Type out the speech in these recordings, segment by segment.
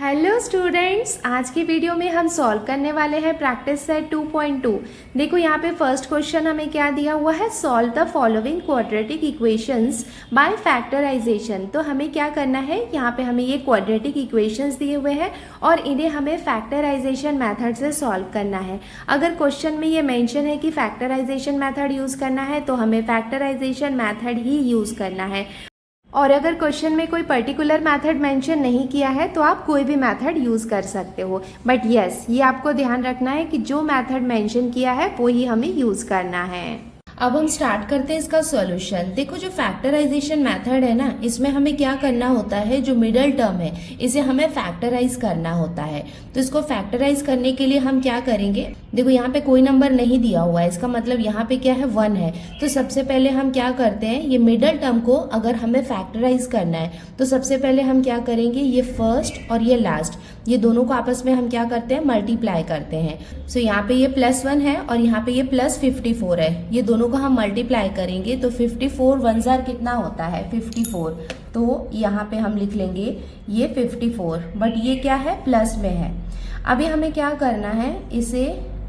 Hello students, आज की video में हम सॉल्व करने वाले हैं प्रैक्टिस सेट 2.2। देखो यहाँ पे फर्स्ट क्वेश्चन हमें क्या दिया हुआ है, solve the following quadratic equations by factorisation. तो हमें क्या करना है, यहाँ पे हमें ये क्वाड्रेटिक इक्वेशंस दिए हुए हैं और इन्हें हमें फैक्टराइजेशन मेथड से सॉल्व करना है। अगर क्वेश्चन में ये मेंशन है कि फैक्टराइजेशन मेथड यूज़ करना है तो हमें फैक्टराइजेशन मेथड ही यूज़ करना है, और अगर क्वेश्चन में कोई पर्टिकुलर मेथड मेंशन नहीं किया है तो आप कोई भी मेथड यूज़ कर सकते हो। बट यस, ये आपको ध्यान रखना है कि जो मेथड मेंशन किया है वो ही हमें यूज़ करना है। अब हम स्टार्ट करते हैं इसका सॉल्यूशन। देखो, जो फैक्टराइजेशन मेथड है ना, इसमें हमें क्या करना होता है, जो मिडल टर्म है इसे हमें फैक्टराइज करना होता है। तो इसको फैक्टराइज करने के लिए हम क्या करेंगे, देखो यहाँ पे कोई नंबर नहीं दिया हुआ है, इसका मतलब यहाँ पे क्या है, 1 है। तो सबसे पहले हम क्या करते हैं, ये मिडल टर्म को अगर हमें फैक्टराइज करना है तो सबसे पहले हम क्या करेंगे, ये फर्स्ट और ये लास्ट, ये दोनों को आपस में हम क्या करते हैं, मल्टीप्लाई करते हैं। सो यहाँ पे ये +1 है और यहाँ पे ये +54 है, ये दोनों को हम मल्टीप्लाई करेंगे तो 54 1 जार कितना होता है, 54। तो यहाँ पे हम लिख लेंगे ये 54, बट ये क्या है, प्लस में है। अभी हमें क्या करना है, इसे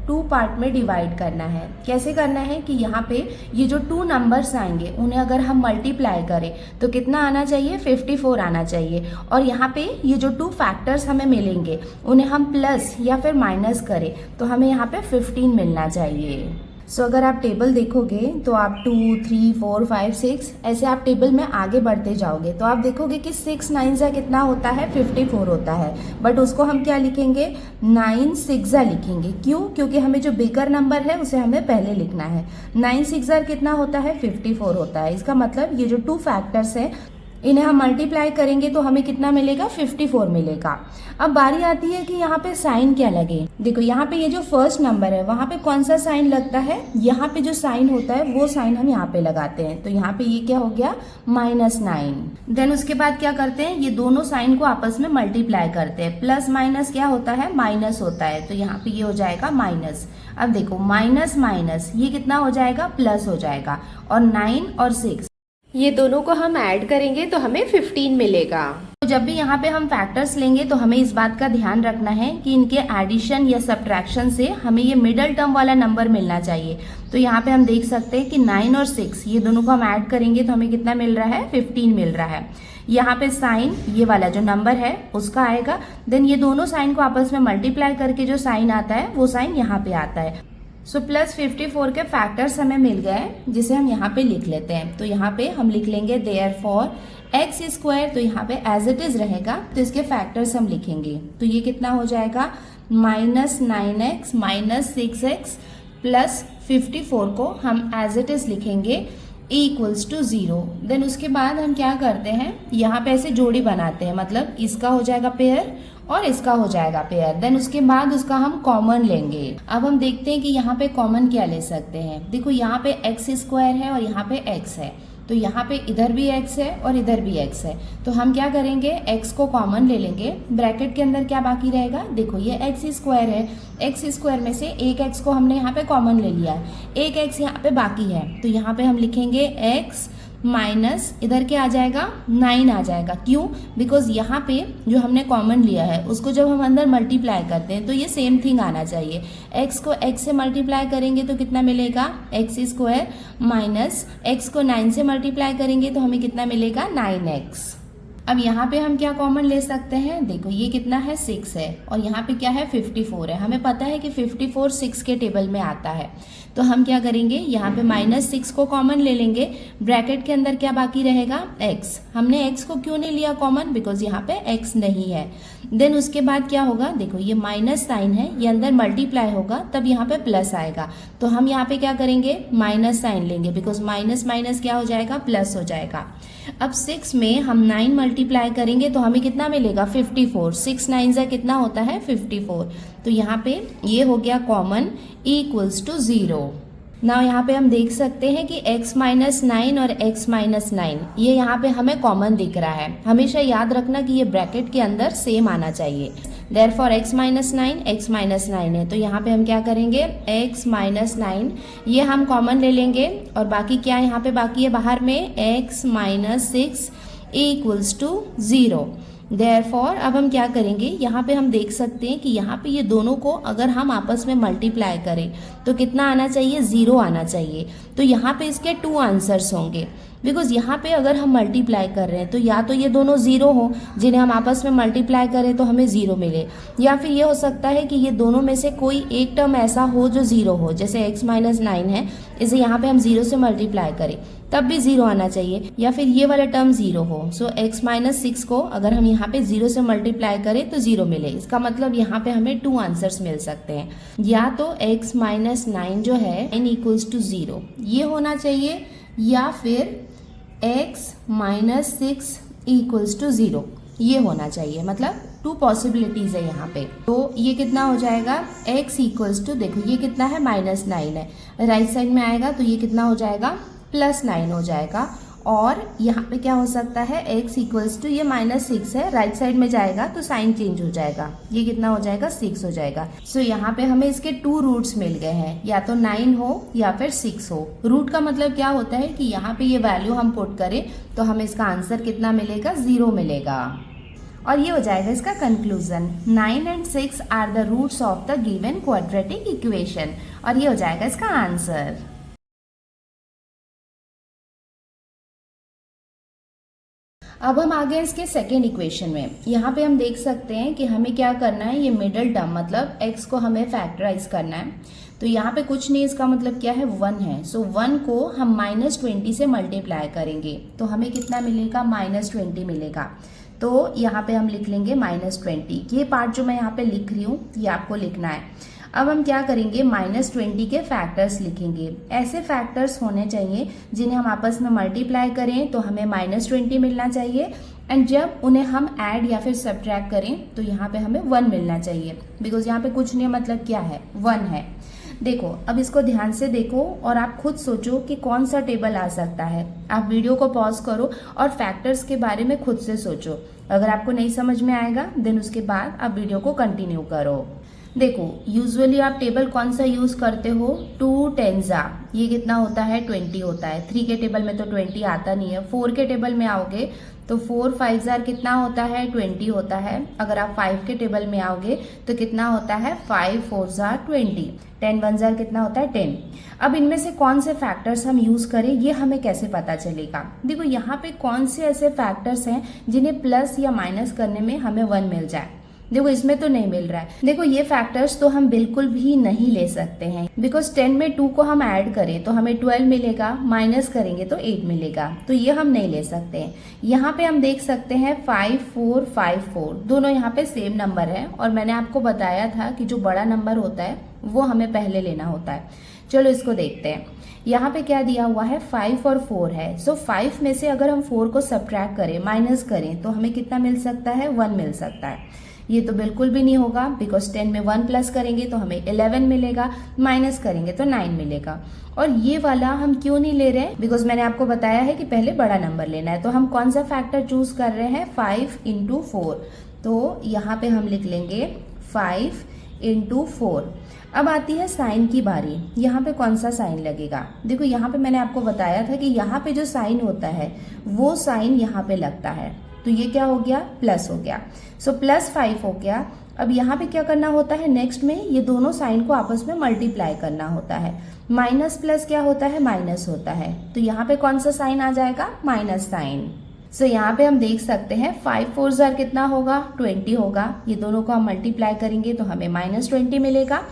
2 पार्ट में डिवाइड करना है। कैसे करना है कि यहाँ पे ये जो 2 नंबर्स आएंगे उन्हें अगर हम मल्टीप्लाई करें तो कितना आना चाहिए, 54 आना चाहिए। और यहाँ पे ये जो 2 फैक्टर्स हमें मिलेंगे उन्हें हम प्लस या फिर माइनस करें तो हमें यहाँ पे 15 मिलना चाहिए। सो अगर आप टेबल देखोगे तो आप 2, 3, 4, 5, 6 ऐसे आप टेबल में आगे बढ़ते जाओगे तो आप देखोगे कि 6 9 जा कितना होता है, 54 होता है। बट उसको हम क्या लिखेंगे, 9 6 जा लिखेंगे। क्यों? क्योंकि हमें जो बिगर नंबर है उसे हमें पहले लिखना है। 9 6 जार कितना होता है, 54 होता है। इसका मतलब ये जो 2 फैक्टर्स हैं इन्हें हम मल्टीप्लाई करेंगे तो हमें कितना मिलेगा, 54 मिलेगा। अब बारी आती है कि यहाँ पे साइन क्या लगे। देखो यहाँ पे ये जो फर्स्ट नंबर है वहां पे कौन सा साइन लगता है, यहाँ पे जो साइन होता है वो साइन हम यहाँ पे लगाते हैं। तो यहाँ पे ये क्या हो गया, -9। देन उसके बाद क्या करते हैं, ये दोनों साइन को आपस में मल्टीप्लाई करते हैं। प्लस माइनस क्या होता है, माइनस होता है। तो यहाँ पे ये हो जाएगा माइनस। अब देखो माइनस माइनस ये कितना हो जाएगा, प्लस हो जाएगा। और 9 और 6 ये दोनों को हम ऐड करेंगे तो हमें 15 मिलेगा। तो जब भी यहाँ पे हम फैक्टर्स लेंगे तो हमें इस बात का ध्यान रखना है कि इनके एडिशन या सब्ट्रैक्शन से हमें ये मिडल टर्म वाला नंबर मिलना चाहिए। तो यहाँ पे हम देख सकते हैं कि 9 और 6 ये दोनों को हम ऐड करेंगे तो हमें कितना मिल रहा है, 15 मिल रहा है। यहाँ पे साइन ये वाला जो नंबर है उसका आएगा। देन ये दोनों साइन को आपस में मल्टीप्लाई करके जो साइन आता है वो साइन यहाँ पे आता है। सो +54 के फैक्टर्स हमें मिल गए जिसे हम यहाँ पे लिख लेते हैं। तो यहाँ पे हम लिख लेंगे देयरफॉर x², तो यहाँ पे एज इट इज रहेगा तो इसके फैक्टर्स हम लिखेंगे। तो ये कितना हो जाएगा, -9x -6x +54 को हम एज इट इज लिखेंगे = 0। देन उसके बाद हम क्या करते हैं, यहाँ पे ऐसे जोड़ी बनाते हैं, मतलब इसका हो जाएगा पेयर और इसका हो जाएगा पेयर। देन उसके बाद उसका हम कॉमन लेंगे। अब हम देखते हैं कि यहाँ पे कॉमन क्या ले सकते हैं। देखो यहाँ पे x² है और यहाँ पे x है, तो यहाँ पे इधर भी x है और इधर भी x है। तो हम क्या करेंगे, x को कॉमन ले लेंगे। ब्रैकेट के अंदर क्या बाकी रहेगा, देखो ये x² है, x² में से एक x को हमने यहाँ पे कॉमन ले लिया है, एक x यहाँ पे बाकी है। तो यहाँ पे हम लिखेंगे x माइनस इधर क्या आ जाएगा, 9 आ जाएगा। क्यों? बिकॉज यहाँ पे जो हमने कॉमन लिया है उसको जब हम अंदर मल्टीप्लाई करते हैं तो ये सेम थिंग आना चाहिए। x को x से मल्टीप्लाई करेंगे तो कितना मिलेगा, x² माइनस x को 9 से मल्टीप्लाई करेंगे तो हमें कितना मिलेगा, 9x। अब यहाँ पे हम क्या कॉमन ले सकते हैं, देखो ये कितना है, 6 है और यहाँ पे क्या है, 54 है। हमें पता है कि 54 6 के टेबल में आता है। तो हम क्या करेंगे, यहाँ पे -6 को कॉमन ले लेंगे। ब्रैकेट के अंदर क्या बाकी रहेगा, x। हमने x को क्यों नहीं लिया कॉमन, बिकॉज यहाँ पे x नहीं है। देन उसके बाद क्या होगा, देखो ये माइनस साइन है, ये अंदर मल्टीप्लाई होगा तब यहाँ पे प्लस आएगा। तो हम यहाँ पे क्या करेंगे, माइनस साइन लेंगे, बिकॉज माइनस माइनस क्या हो जाएगा, प्लस हो जाएगा। अब 6 में हम 9 मल्टीप्लाई करेंगे तो हमें कितना मिलेगा, 54। 6 9 जा कितना होता है, 54। तो यहाँ पे ये हो गया कॉमन = 0। नाउ यहाँ पे हम देख सकते हैं कि x -9 और x -9 ये यहाँ पे हमें कॉमन दिख रहा है। हमेशा याद रखना कि ये ब्रैकेट के अंदर सेम आना चाहिए। देयरफॉर x -9 है, तो यहाँ पे हम क्या करेंगे, x -9 ये हम कॉमन ले लेंगे और बाकी क्या यहाँ पे बाकी है बाहर में, x -6 = 0। देयरफॉर अब हम क्या करेंगे, यहाँ पे हम देख सकते हैं कि यहाँ पे ये दोनों को अगर हम आपस में मल्टीप्लाई करें तो कितना आना चाहिए, 0 आना चाहिए। तो यहाँ पे इसके 2 आंसर्स होंगे, बिकॉज यहाँ पे अगर हम मल्टीप्लाई कर रहे हैं तो या तो ये दोनों 0 हो जिन्हें हम आपस में मल्टीप्लाई करें तो हमें 0 मिले, या फिर ये हो सकता है कि ये दोनों में से कोई एक टर्म ऐसा हो जो 0 हो, जैसे x माइनस 9 है, इसे यहाँ पे हम 0 से मल्टीप्लाई करें तब भी 0 आना चाहिए, या फिर ये वाला टर्म 0 हो। सो x माइनस 6 को अगर हम यहाँ पे 0 से मल्टीप्लाई करें तो 0 मिले। इसका मतलब यहाँ पे हमें 2 आंसर्स मिल सकते हैं, या तो x माइनस 9 जो है n इक्वल्स टू 0 ये होना चाहिए, या फिर x माइनस 6 इक्वल्स टू 0 ये होना चाहिए। मतलब 2 पॉसिबिलिटीज है यहाँ पे। तो ये कितना हो जाएगा, x इक्वल्स टू, देखो ये कितना है, माइनस 9 है, राइट साइड में आएगा तो ये कितना हो जाएगा, प्लस 9 हो जाएगा। और यहाँ पे क्या हो सकता है, x इक्वल्स टू, ये माइनस 6 है, राइट साइड में जाएगा तो साइन चेंज हो जाएगा, ये कितना हो जाएगा, 6 हो जाएगा। सो यहाँ पे हमें इसके 2 रूट्स मिल गए हैं, या तो 9 हो या फिर 6 हो। रूट का मतलब क्या होता है कि यहाँ पे ये वैल्यू हम पुट करें तो हमें इसका आंसर कितना मिलेगा, 0 मिलेगा। और ये हो जाएगा इसका conclusion, 9 and 6 are the roots of the given quadratic equation, और ये हो जाएगा इसका आंसर। अब हम आ गए इसके सेकेंड इक्वेशन में। यहाँ पे हम देख सकते हैं कि हमें क्या करना है, ये मिडल टर्म मतलब x को हमें फैक्टराइज करना है। तो यहाँ पे कुछ नहीं, इसका मतलब क्या है, 1 है। सो 1 को हम -20 से मल्टीप्लाई करेंगे तो हमें कितना मिलेगा, -20 मिलेगा। तो यहाँ पे हम लिख लेंगे -20। ये पार्ट जो मैं यहाँ पे लिख रही हूँ ये आपको लिखना है। अब हम क्या करेंगे, -20 के फैक्टर्स लिखेंगे। ऐसे फैक्टर्स होने चाहिए जिन्हें हम आपस में मल्टीप्लाई करें तो हमें -20 मिलना चाहिए, एंड जब उन्हें हम ऐड या फिर सब्ट्रैक्ट करें तो यहाँ पे हमें 1 मिलना चाहिए, बिकॉज यहाँ पे कुछ नहीं, मतलब क्या है, 1 है। देखो अब इसको ध्यान से देखो और आप खुद सोचो कि कौन सा टेबल आ सकता है। आप वीडियो को पॉज करो और फैक्टर्स के बारे में खुद से सोचो। अगर आपको नहीं समझ में आएगा देन उसके बाद आप वीडियो को कंटिन्यू करो। देखो यूजुअली आप टेबल कौन सा यूज करते हो, 2 टेंजा, ये कितना होता है, 20 होता है। 3 के टेबल में तो 20 आता नहीं है। 4 के टेबल में आओगे तो 4 5 जार कितना होता है, 20 होता है। अगर आप 5 के टेबल में आओगे तो कितना होता है, 5 4 जार 20, 10 1 जार कितना होता है, 10। अब इनमें से कौन से फैक्टर्स हम यूज करें ये हमें कैसे पता चलेगा। देखो यहाँ पे कौन से ऐसे फैक्टर्स हैं जिन्हें प्लस या माइनस करने में हमें 1 मिल जाए। देखो इसमें तो नहीं मिल रहा है। देखो ये फैक्टर्स तो हम बिल्कुल भी नहीं ले सकते हैं, बिकॉज 10 में 2 को हम ऐड करें तो हमें 12 मिलेगा, माइनस करेंगे तो 8 मिलेगा, तो ये हम नहीं ले सकते हैं। यहाँ पे हम देख सकते हैं 5 4 5 4 दोनों यहाँ पे सेम नंबर है, और मैंने आपको बताया था कि जो बड़ा नंबर होता है वो हमें पहले लेना होता है। चलो इसको देखते हैं। यहाँ पे क्या दिया हुआ है, 5 और 4 है। सो 5 में से अगर हम 4 को सब्ट्रैक्ट करें, माइनस करें, तो हमें कितना मिल सकता है, 1 मिल सकता है। ये तो बिल्कुल भी नहीं होगा, बिकॉज 10 में 1 प्लस करेंगे तो हमें 11 मिलेगा, माइनस करेंगे तो 9 मिलेगा। और ये वाला हम क्यों नहीं ले रहे हैं, बिकॉज मैंने आपको बताया है कि पहले बड़ा नंबर लेना है। तो हम कौन सा फैक्टर चूज कर रहे हैं, 5 × 4। तो यहाँ पे हम लिख लेंगे 5 × 4। अब आती है साइन की बारी। यहाँ पे कौन सा साइन लगेगा, देखो यहाँ पे मैंने आपको बताया था कि यहाँ पे जो साइन होता है वो साइन यहाँ पे लगता है। तो ये क्या हो गया, प्लस हो गया। सो +5 हो गया। अब यहाँ पे क्या करना होता है, नेक्स्ट में ये दोनों साइन को आपस में मल्टीप्लाई करना होता है। माइनस प्लस क्या होता है, माइनस होता है। तो यहाँ पे कौन सा साइन आ जाएगा, माइनस साइन। सो यहाँ पे हम देख सकते हैं 5 4 जार कितना होगा, 20 होगा। ये दोनों को हम मल्टीप्लाई करेंगे तो हमें -20 मिलेगा।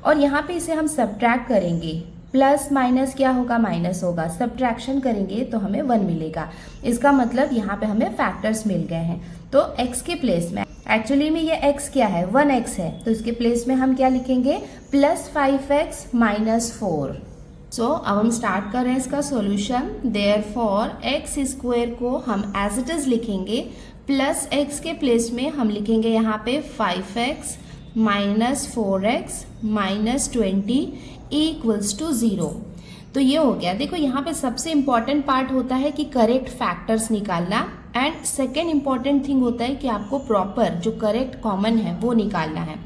और यहाँ पे इसे हम सब्ट्रैक्ट करेंगे, प्लस माइनस क्या होगा, माइनस होगा। सब्ट्रैक्शन करेंगे तो हमें 1 मिलेगा। इसका मतलब यहाँ पे हमें फैक्टर्स मिल गए हैं। तो x के प्लेस में, एक्चुअली में ये x क्या है, 1x है, तो इसके प्लेस में हम क्या लिखेंगे, +5x - 4। सो अब हम स्टार्ट कर रहे हैं इसका सॉल्यूशन। देयरफॉर x² को हम एज इट इज लिखेंगे, प्लस x के प्लेस में हम लिखेंगे यहाँ पे 5x - 4x - 20 = 0। तो ये हो गया। देखो यहाँ पे सबसे इम्पॉर्टेंट पार्ट होता है कि करेक्ट फैक्टर्स निकालना, एंड सेकेंड इम्पॉर्टेंट थिंग होता है कि आपको प्रॉपर जो करेक्ट कॉमन है वो निकालना है।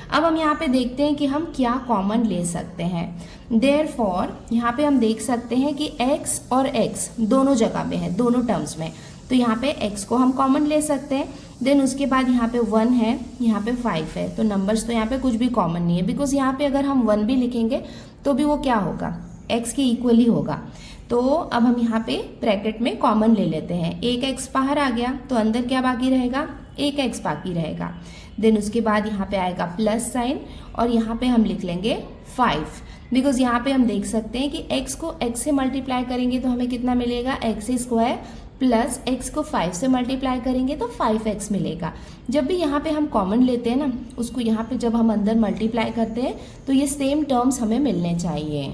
अब हम यहाँ पे देखते हैं कि हम क्या कॉमन ले सकते हैं। देयरफॉर यहाँ पे हम देख सकते हैं कि x और x दोनों जगह पे है, दोनों टर्म्स में। तो यहाँ पे x को हम कॉमन ले सकते हैं। देन उसके बाद यहाँ पे 1 है, यहाँ पे 5 है, तो नंबर्स तो यहाँ पे कुछ भी कॉमन नहीं है, बिकॉज यहाँ पे अगर हम 1 भी लिखेंगे तो भी वो क्या होगा, x के इक्वल ही होगा। तो अब हम यहाँ पे ब्रैकेट में कॉमन ले लेते हैं, एक x बाहर आ गया तो अंदर क्या बाकी रहेगा, एक x बाकी रहेगा। देन उसके बाद यहाँ पे आएगा प्लस साइन और यहाँ पे हम लिख लेंगे 5, बिकॉज यहाँ पे हम देख सकते हैं कि x को x से मल्टीप्लाई करेंगे तो हमें कितना मिलेगा, x² प्लस x को 5 से मल्टीप्लाई करेंगे तो 5x मिलेगा। जब भी यहाँ पे हम कॉमन लेते हैं ना, उसको यहाँ पे जब हम अंदर मल्टीप्लाई करते हैं तो ये सेम टर्म्स हमें मिलने चाहिए।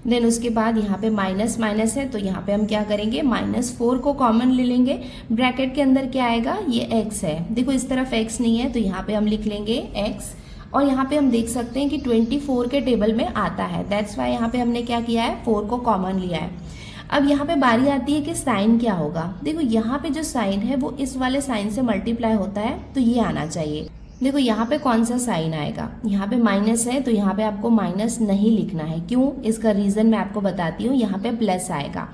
देन उसके बाद यहाँ पे माइनस माइनस है, तो यहाँ पे हम क्या करेंगे, -4 को कॉमन ले लेंगे। ब्रैकेट के अंदर क्या आएगा, ये x है, देखो इस तरफ x नहीं है तो यहाँ पे हम लिख लेंगे x। और यहाँ पे हम देख सकते हैं कि 24 के टेबल में आता है, दैट्स वाई यहाँ पे हमने क्या किया है, 4 को कॉमन लिया है। अब यहाँ पे बारी आती है कि साइन क्या होगा। देखो यहाँ पे जो साइन है वो इस वाले साइन से मल्टीप्लाई होता है, तो ये आना चाहिए। देखो यहाँ पे कौन सा साइन आएगा, यहाँ पे माइनस है तो यहाँ पे आपको माइनस नहीं लिखना है। क्यों, इसका रीजन मैं आपको बताती हूँ। यहाँ पे प्लस आएगा,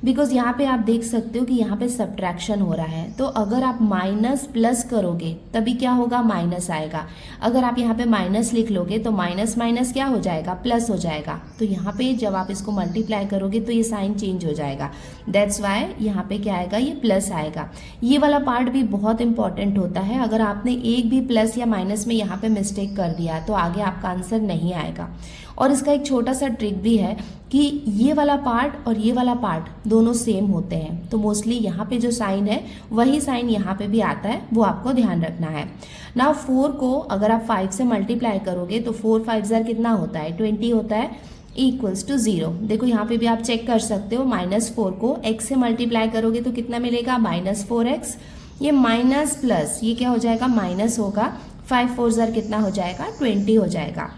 बिकॉज यहाँ पे आप देख सकते हो कि यहाँ पे सब्ट्रैक्शन हो रहा है, तो अगर आप माइनस प्लस करोगे तभी क्या होगा, माइनस आएगा। अगर आप यहाँ पे माइनस लिख लोगे तो माइनस माइनस क्या हो जाएगा, प्लस हो जाएगा। तो यहाँ पे जब आप इसको मल्टीप्लाई करोगे तो ये साइन चेंज हो जाएगा, दैट्स वाई यहाँ पे क्या आएगा, ये प्लस आएगा। ये वाला पार्ट भी बहुत इंपॉर्टेंट होता है, अगर आपने एक भी प्लस या माइनस में यहाँ पे मिस्टेक कर दिया तो आगे आपका आंसर नहीं आएगा। और इसका एक छोटा सा ट्रिक भी है कि ये वाला पार्ट और ये वाला पार्ट दोनों सेम होते हैं, तो मोस्टली यहाँ पे जो साइन है वही साइन यहाँ पे भी आता है, वो आपको ध्यान रखना है। नाउ 4 को अगर आप 5 से मल्टीप्लाई करोगे तो 4 5 जार कितना होता है, 20 होता है, इक्वल्स टू 0। देखो यहाँ पे भी आप चेक कर सकते हो, -4 को x से मल्टीप्लाई करोगे तो कितना मिलेगा, -4x। ये माइनस प्लस ये क्या हो जाएगा, माइनस होगा, 5 4 जार कितना हो जाएगा, 20 हो जाएगा।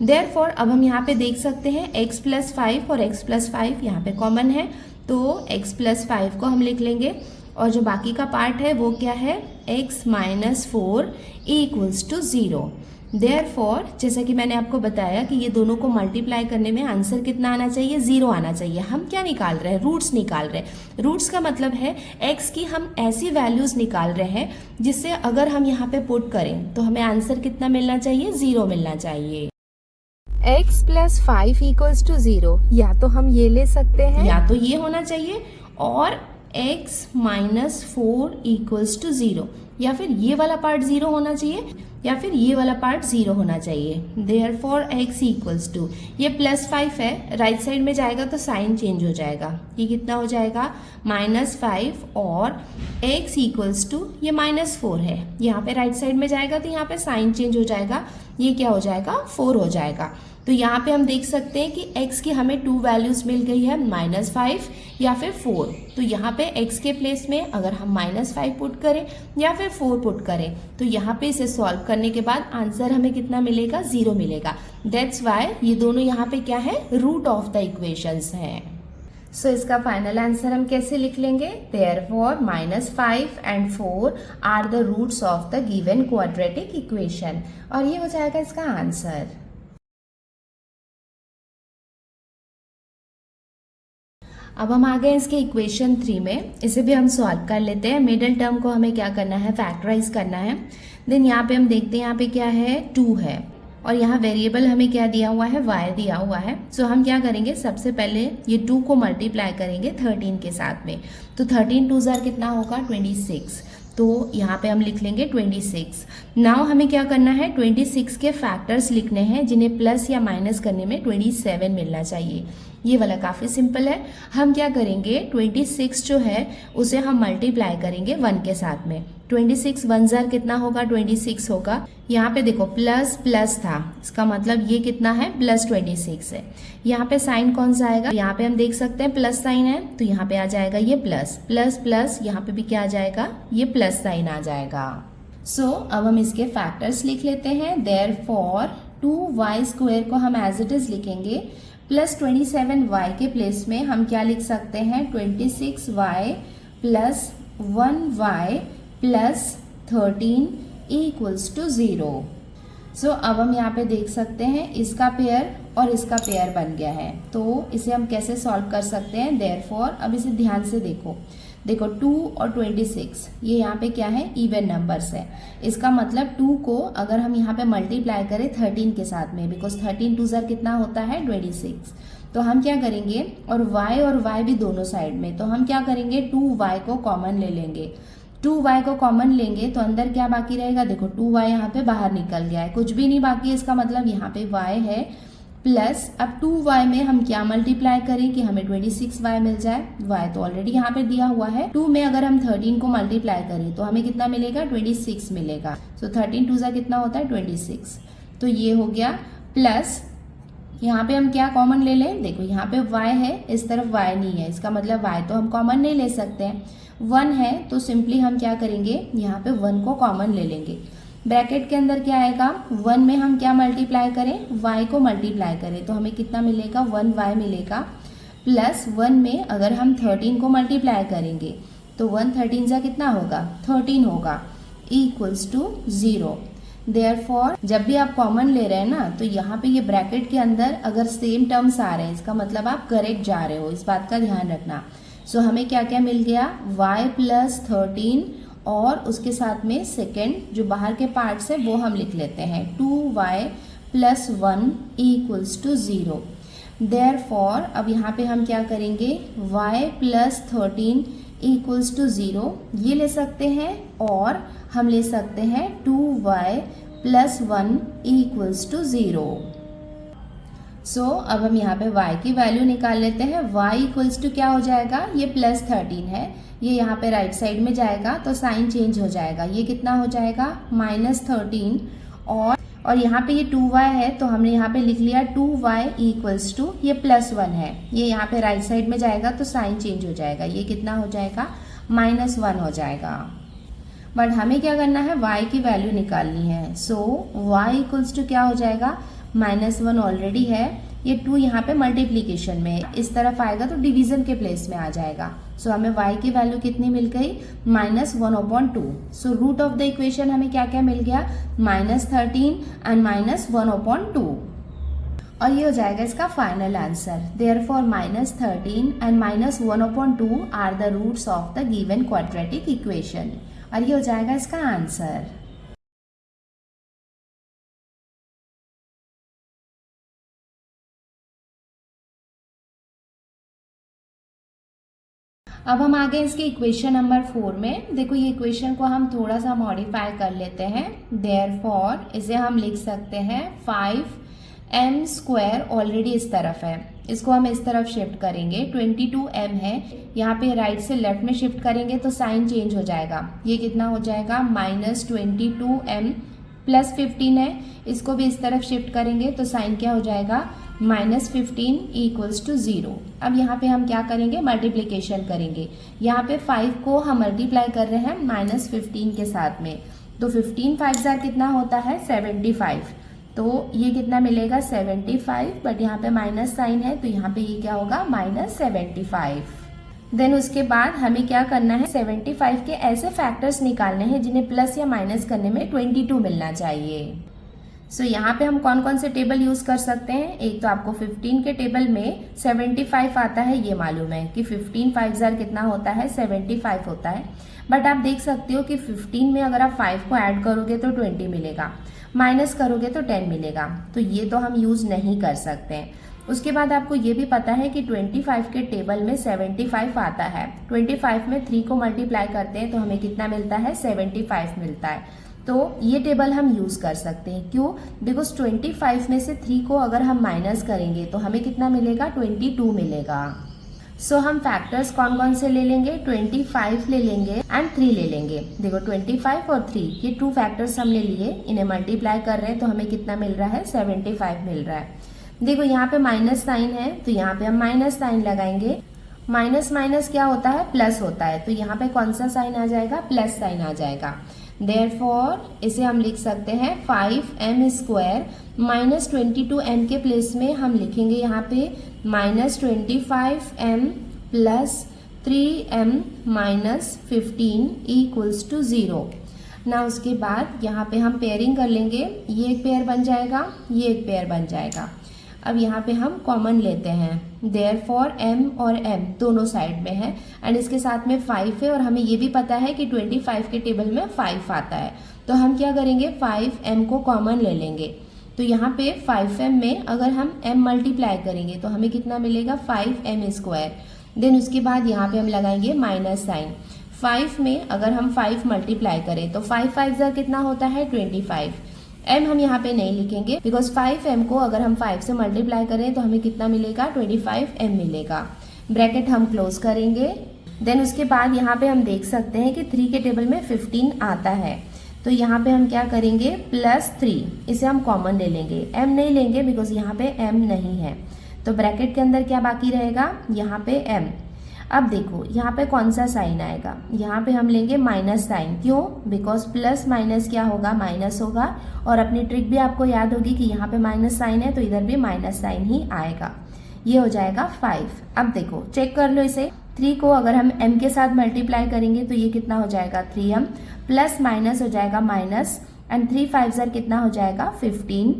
देयरफॉर अब हम यहाँ पे देख सकते हैं x + 5 और x + 5 यहाँ पे कॉमन है, तो x + 5 को हम लिख लेंगे और जो बाकी का पार्ट है वो क्या है, x - 4 इक्वल्स टू 0। देयरफॉर जैसा कि मैंने आपको बताया कि ये दोनों को मल्टीप्लाई करने में आंसर कितना आना चाहिए, 0 आना चाहिए। हम क्या निकाल रहे हैं, रूट्स निकाल रहे हैं। रूट्स का मतलब है x की हम ऐसी वैल्यूज निकाल रहे हैं जिससे अगर हम यहाँ पे पुट करें तो हमें आंसर कितना मिलना चाहिए, 0 मिलना चाहिए। x + 5 इक्वल्स टू 0, या तो हम ये ले सकते हैं या तो ये होना चाहिए, और x - 4 इक्वल्स टू 0, या फिर ये वाला पार्ट 0 होना चाहिए या फिर ये वाला पार्ट 0 होना चाहिए। देयरफॉर x इक्वल्स टू, ये +5 है, राइट साइड में जाएगा तो साइन चेंज हो जाएगा, ये कितना हो जाएगा, -5, और x इक्वल्स टू ये -4 है, यहाँ पे राइट साइड में जाएगा तो यहाँ पे साइन चेंज हो जाएगा, ये क्या हो जाएगा, 4 हो जाएगा। तो यहाँ पे हम देख सकते हैं कि x की हमें 2 वैल्यूज मिल गई है, -5 या फिर 4। तो यहाँ पे x के प्लेस में अगर हम -5 पुट करें या फिर 4 पुट करें तो यहाँ पे इसे सॉल्व करने के बाद आंसर हमें कितना मिलेगा, 0 मिलेगा। दैट्स वाई ये दोनों यहाँ पे क्या है, रूट ऑफ द इक्वेशंस हैं। सो इसका फाइनल आंसर हम कैसे लिख लेंगे, therefore -5 and 4 are the roots of the given quadratic equation, और ये हो जाएगा इसका आंसर। अब हम आ गए इसके इक्वेशन 3 में, इसे भी हम सॉल्व कर लेते हैं। मिडिल टर्म को हमें क्या करना है, फैक्टराइज करना है। देन यहाँ पे हम देखते हैं यहाँ पे क्या है, 2 है, और यहाँ वेरिएबल हमें क्या दिया हुआ है, y दिया हुआ है। सो हम क्या करेंगे, सबसे पहले ये 2 को मल्टीप्लाई करेंगे 13 के साथ में, तो 13 2 जार कितना होगा, 26। तो यहाँ पे हम लिख लेंगे 26। नाउ हमें क्या करना है, 26 के फैक्टर्स लिखने हैं जिन्हें प्लस या माइनस करने में 27 मिलना चाहिए। ये वाला काफ़ी सिंपल है। हम क्या करेंगे, 26 जो है उसे हम मल्टीप्लाई करेंगे 1 के साथ में। 26 1 जार कितना होगा, 26 होगा। यहाँ पे देखो प्लस प्लस था, इसका मतलब ये कितना है, +26 है। यहाँ पे साइन कौन सा आएगा, यहाँ पे हम देख सकते हैं प्लस साइन है, तो यहाँ पे आ जाएगा ये प्लस प्लस प्लस, यहाँ पे भी क्या आ जाएगा, ये प्लस साइन आ जाएगा। सो अब हम इसके फैक्टर्स लिख लेते हैं। देयरफॉर 2y² को हम एज इट इज लिखेंगे, प्लस 27y के प्लेस में हम क्या लिख सकते हैं, 26y plus 1y plus 13 equals to 0। So अब हम यहाँ पे देख सकते हैं इसका पेयर और इसका पेयर बन गया है, तो इसे हम कैसे सॉल्व कर सकते हैं। देयरफॉर अब इसे ध्यान से देखो, देखो 2 और 26 ये यहाँ पे क्या है, इवन नंबर्स है। इसका मतलब 2 को अगर हम यहाँ पे मल्टीप्लाई करें 13 के साथ में, बिकॉज 13 2 ज़र कितना होता है 26, तो हम क्या करेंगे, और y भी दोनों साइड में, तो हम क्या करेंगे 2y को कॉमन ले लेंगे। 2y को कॉमन लेंगे तो अंदर क्या बाकी रहेगा, देखो 2y यहाँ पे बाहर निकल गया है, कुछ भी नहीं बाकी है। इसका मतलब यहाँ पे y है प्लस, अब 2y में हम क्या मल्टीप्लाई करें कि हमें 26y मिल जाए। y तो ऑलरेडी यहाँ पे दिया हुआ है। 2 में अगर हम 13 को मल्टीप्लाई करें तो हमें कितना मिलेगा, 26 मिलेगा। सो 13 2 ज़ा कितना होता है 26, तो ये हो गया। प्लस यहाँ पे हम क्या कॉमन ले लें, देखो यहाँ पे y है, इस तरफ y नहीं है, इसका मतलब y तो हम कॉमन नहीं ले सकते हैं। 1 है तो सिंपली हम क्या करेंगे, यहाँ पे 1 को कॉमन ले लेंगे। ब्रैकेट के अंदर क्या आएगा, 1 में हम क्या मल्टीप्लाई करें, y को मल्टीप्लाई करें तो हमें कितना मिलेगा, 1y मिलेगा। प्लस 1 में अगर हम 13 को मल्टीप्लाई करेंगे तो 1 13 ज़ा कितना होगा, 13 होगा, इक्वल्स टू 0। देयरफॉर जब भी आप कॉमन ले रहे हैं ना, तो यहाँ पे ये ब्रैकेट के अंदर अगर सेम टर्म्स आ रहे हैं, इसका मतलब आप करेक्ट जा रहे हो, इस बात का ध्यान रखना। सो हमें क्या क्या मिल गया, y प्लस 13 और उसके साथ में सेकेंड जो बाहर के पार्ट्स है वो हम लिख लेते हैं, 2y plus 1 equals to 0। Therefore अब यहाँ पे हम क्या करेंगे, y प्लस 13 इक्वल्स टू 0 ये ले सकते हैं, और हम ले सकते हैं 2y plus 1 equals to 0। So अब हम यहाँ पे y की वैल्यू निकाल लेते हैं। y इक्वल्स टू क्या हो जाएगा, ये प्लस 13 है, ये यहाँ पे राइट साइड में जाएगा तो साइन चेंज हो जाएगा, ये कितना हो जाएगा -13, और यहाँ पे ये 2y है तो हमने यहाँ पे लिख लिया 2y इक्वल्स टू, ये +1 है, ये यहाँ पे राइट साइड में जाएगा तो साइन चेंज हो जाएगा, ये कितना हो जाएगा -1 हो जाएगा। बट हमें क्या करना है, y की वैल्यू निकालनी है। सो y इक्वल्स टू क्या हो जाएगा, -1 ऑलरेडी है, ये 2 यहाँ पे मल्टीप्लीकेशन में, इस तरफ आएगा तो डिवीजन के प्लेस में आ जाएगा। सो हमें y की वैल्यू कितनी मिल गई, -1/2। So root of the equation हमें क्या क्या मिल गया, -13 एंड -1/2, और ये हो जाएगा इसका final answer. Therefore -13 and -1/2 are the roots of the given quadratic equation, और ये हो जाएगा इसका आंसर। अब हम आगे इसके इक्वेशन नंबर 4 में। देखो ये इक्वेशन को हम थोड़ा सा मॉडिफाई कर लेते हैं। देयरफॉर इसे हम लिख सकते हैं 5m² ऑलरेडी इस तरफ है, इसको हम इस तरफ शिफ्ट करेंगे, 22m है, यहाँ पे राइट से लेफ्ट में शिफ्ट करेंगे तो साइन चेंज हो जाएगा, ये कितना हो जाएगा -22m प्लस 15 है, इसको भी इस तरफ शिफ्ट करेंगे तो साइन क्या हो जाएगा -15 इक्वल्स टू 0। अब यहाँ पे हम क्या करेंगे, मल्टीप्लीकेशन करेंगे। यहाँ पे 5 को हम मल्टीप्लाई कर रहे हैं -15 के साथ में, तो 15 5 ज़ार कितना होता है 75, तो ये कितना मिलेगा 75, बट यहाँ पे माइनस साइन है तो यहाँ पे ये क्या होगा -75। देन उसके बाद हमें क्या करना है, 75 के ऐसे फैक्टर्स निकालने हैं जिन्हें प्लस या माइनस करने में 22 मिलना चाहिए। सो यहाँ पे हम कौन कौन से टेबल यूज कर सकते हैं, एक तो आपको 15 के टेबल में 75 आता है, ये मालूम है कि 15 5 ज़ार कितना होता है 75 होता है, बट आप देख सकते हो कि 15 में अगर आप 5 को ऐड करोगे तो 20 मिलेगा, माइनस करोगे तो 10 मिलेगा, तो ये तो हम यूज नहीं कर सकते हैं। उसके बाद आपको ये भी पता है कि 25 के टेबल में 75 आता है, 25 में 3 को मल्टीप्लाई करते हैं तो हमें कितना मिलता है 75 मिलता है, तो ये टेबल हम यूज कर सकते हैं। क्यों, बिकॉज 25 में से 3 को अगर हम माइनस करेंगे तो हमें कितना मिलेगा 22 मिलेगा। सो हम फैक्टर्स कौन कौन से ले लेंगे, 25 ले लेंगे एंड 3 ले लेंगे। देखो 25 और 3 ये 2 फैक्टर्स हमने लिए, इन्हें मल्टीप्लाई कर रहे हैं तो हमें कितना मिल रहा है 75 मिल रहा है। देखो यहाँ पे माइनस साइन है तो यहाँ पे हम माइनस साइन लगाएंगे, माइनस माइनस क्या होता है प्लस होता है, तो यहाँ पे कौन सा साइन आ जाएगा, प्लस साइन आ जाएगा। देयरफॉर इसे हम लिख सकते हैं 5m² -22m के प्लेस में हम लिखेंगे यहाँ पे -25m plus 3m -15 equals to 0 ना। उसके बाद यहाँ पे हम पेयरिंग कर लेंगे, ये एक पेयर बन जाएगा, ये एक पेयर बन जाएगा। अब यहाँ पे हम कॉमन लेते हैं, देयरफॉर m और m दोनों साइड में है एंड इसके साथ में 5 है और हमें ये भी पता है कि 25 के टेबल में 5 आता है। तो हम क्या करेंगे, 5m को कॉमन ले लेंगे। तो यहाँ पे 5m में अगर हम m मल्टीप्लाई करेंगे तो हमें कितना मिलेगा, 5m स्क्वायर। देन उसके बाद यहाँ पे हम लगाएंगे माइनस साइन। 5 में अगर हम 5 मल्टीप्लाई करें तो 5 5 जा कितना होता है, 25। m हम यहाँ पे नहीं लिखेंगे बिकॉज 5m को अगर हम 5 से मल्टीप्लाई करें तो हमें कितना मिलेगा, 25m मिलेगा। ब्रैकेट हम क्लोज करेंगे। देन उसके बाद यहाँ पे हम देख सकते हैं कि 3 के टेबल में 15 आता है। तो यहाँ पे हम क्या करेंगे, +3, इसे हम कॉमन ले लेंगे, m नहीं लेंगे बिकॉज यहाँ पे m नहीं है। तो ब्रैकेट के अंदर क्या बाकी रहेगा, यहाँ पे m। अब देखो यहाँ पे कौन सा साइन आएगा, यहाँ पे हम लेंगे माइनस साइन। क्यों, बिकॉज प्लस माइनस क्या होगा, माइनस होगा। और अपनी ट्रिक भी आपको याद होगी कि यहाँ पे माइनस साइन है तो इधर भी माइनस साइन ही आएगा। ये हो जाएगा 5। अब देखो चेक कर लो इसे, 3 को अगर हम m के साथ मल्टीप्लाई करेंगे तो ये कितना हो जाएगा, 3m, प्लस माइनस हो जाएगा माइनस, एंड 3 5 जार कितना हो जाएगा, 15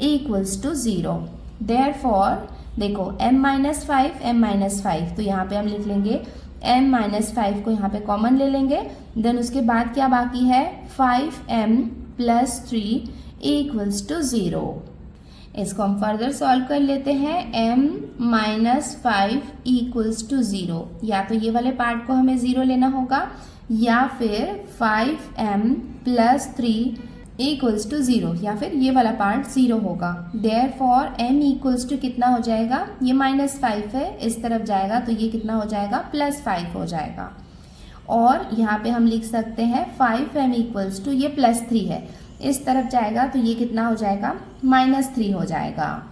इक्वल्स टू 0। देयरफॉर देखो m माइनस 5, तो यहाँ पे हम लिख लेंगे m माइनस 5 को यहाँ पे कॉमन ले लेंगे। देन उसके बाद क्या बाकी है, 5m प्लस 3 इक्वल्स टू 0। इसको हम फर्दर सॉल्व कर लेते हैं। m माइनस 5 इक्वल्स टू 0, या तो ये वाले पार्ट को हमें 0 लेना होगा या फिर 5m प्लस 3 इक्वल्स टू 0, या फिर ये वाला पार्ट 0 होगा। देयरफॉर m इक्वल्स टू कितना हो जाएगा, ये -5 है, इस तरफ जाएगा तो ये कितना हो जाएगा, +5 हो जाएगा। और यहाँ पे हम लिख सकते हैं 5m इक्वल्स टू, ये +3 है, इस तरफ जाएगा तो ये कितना हो जाएगा, -3 हो जाएगा।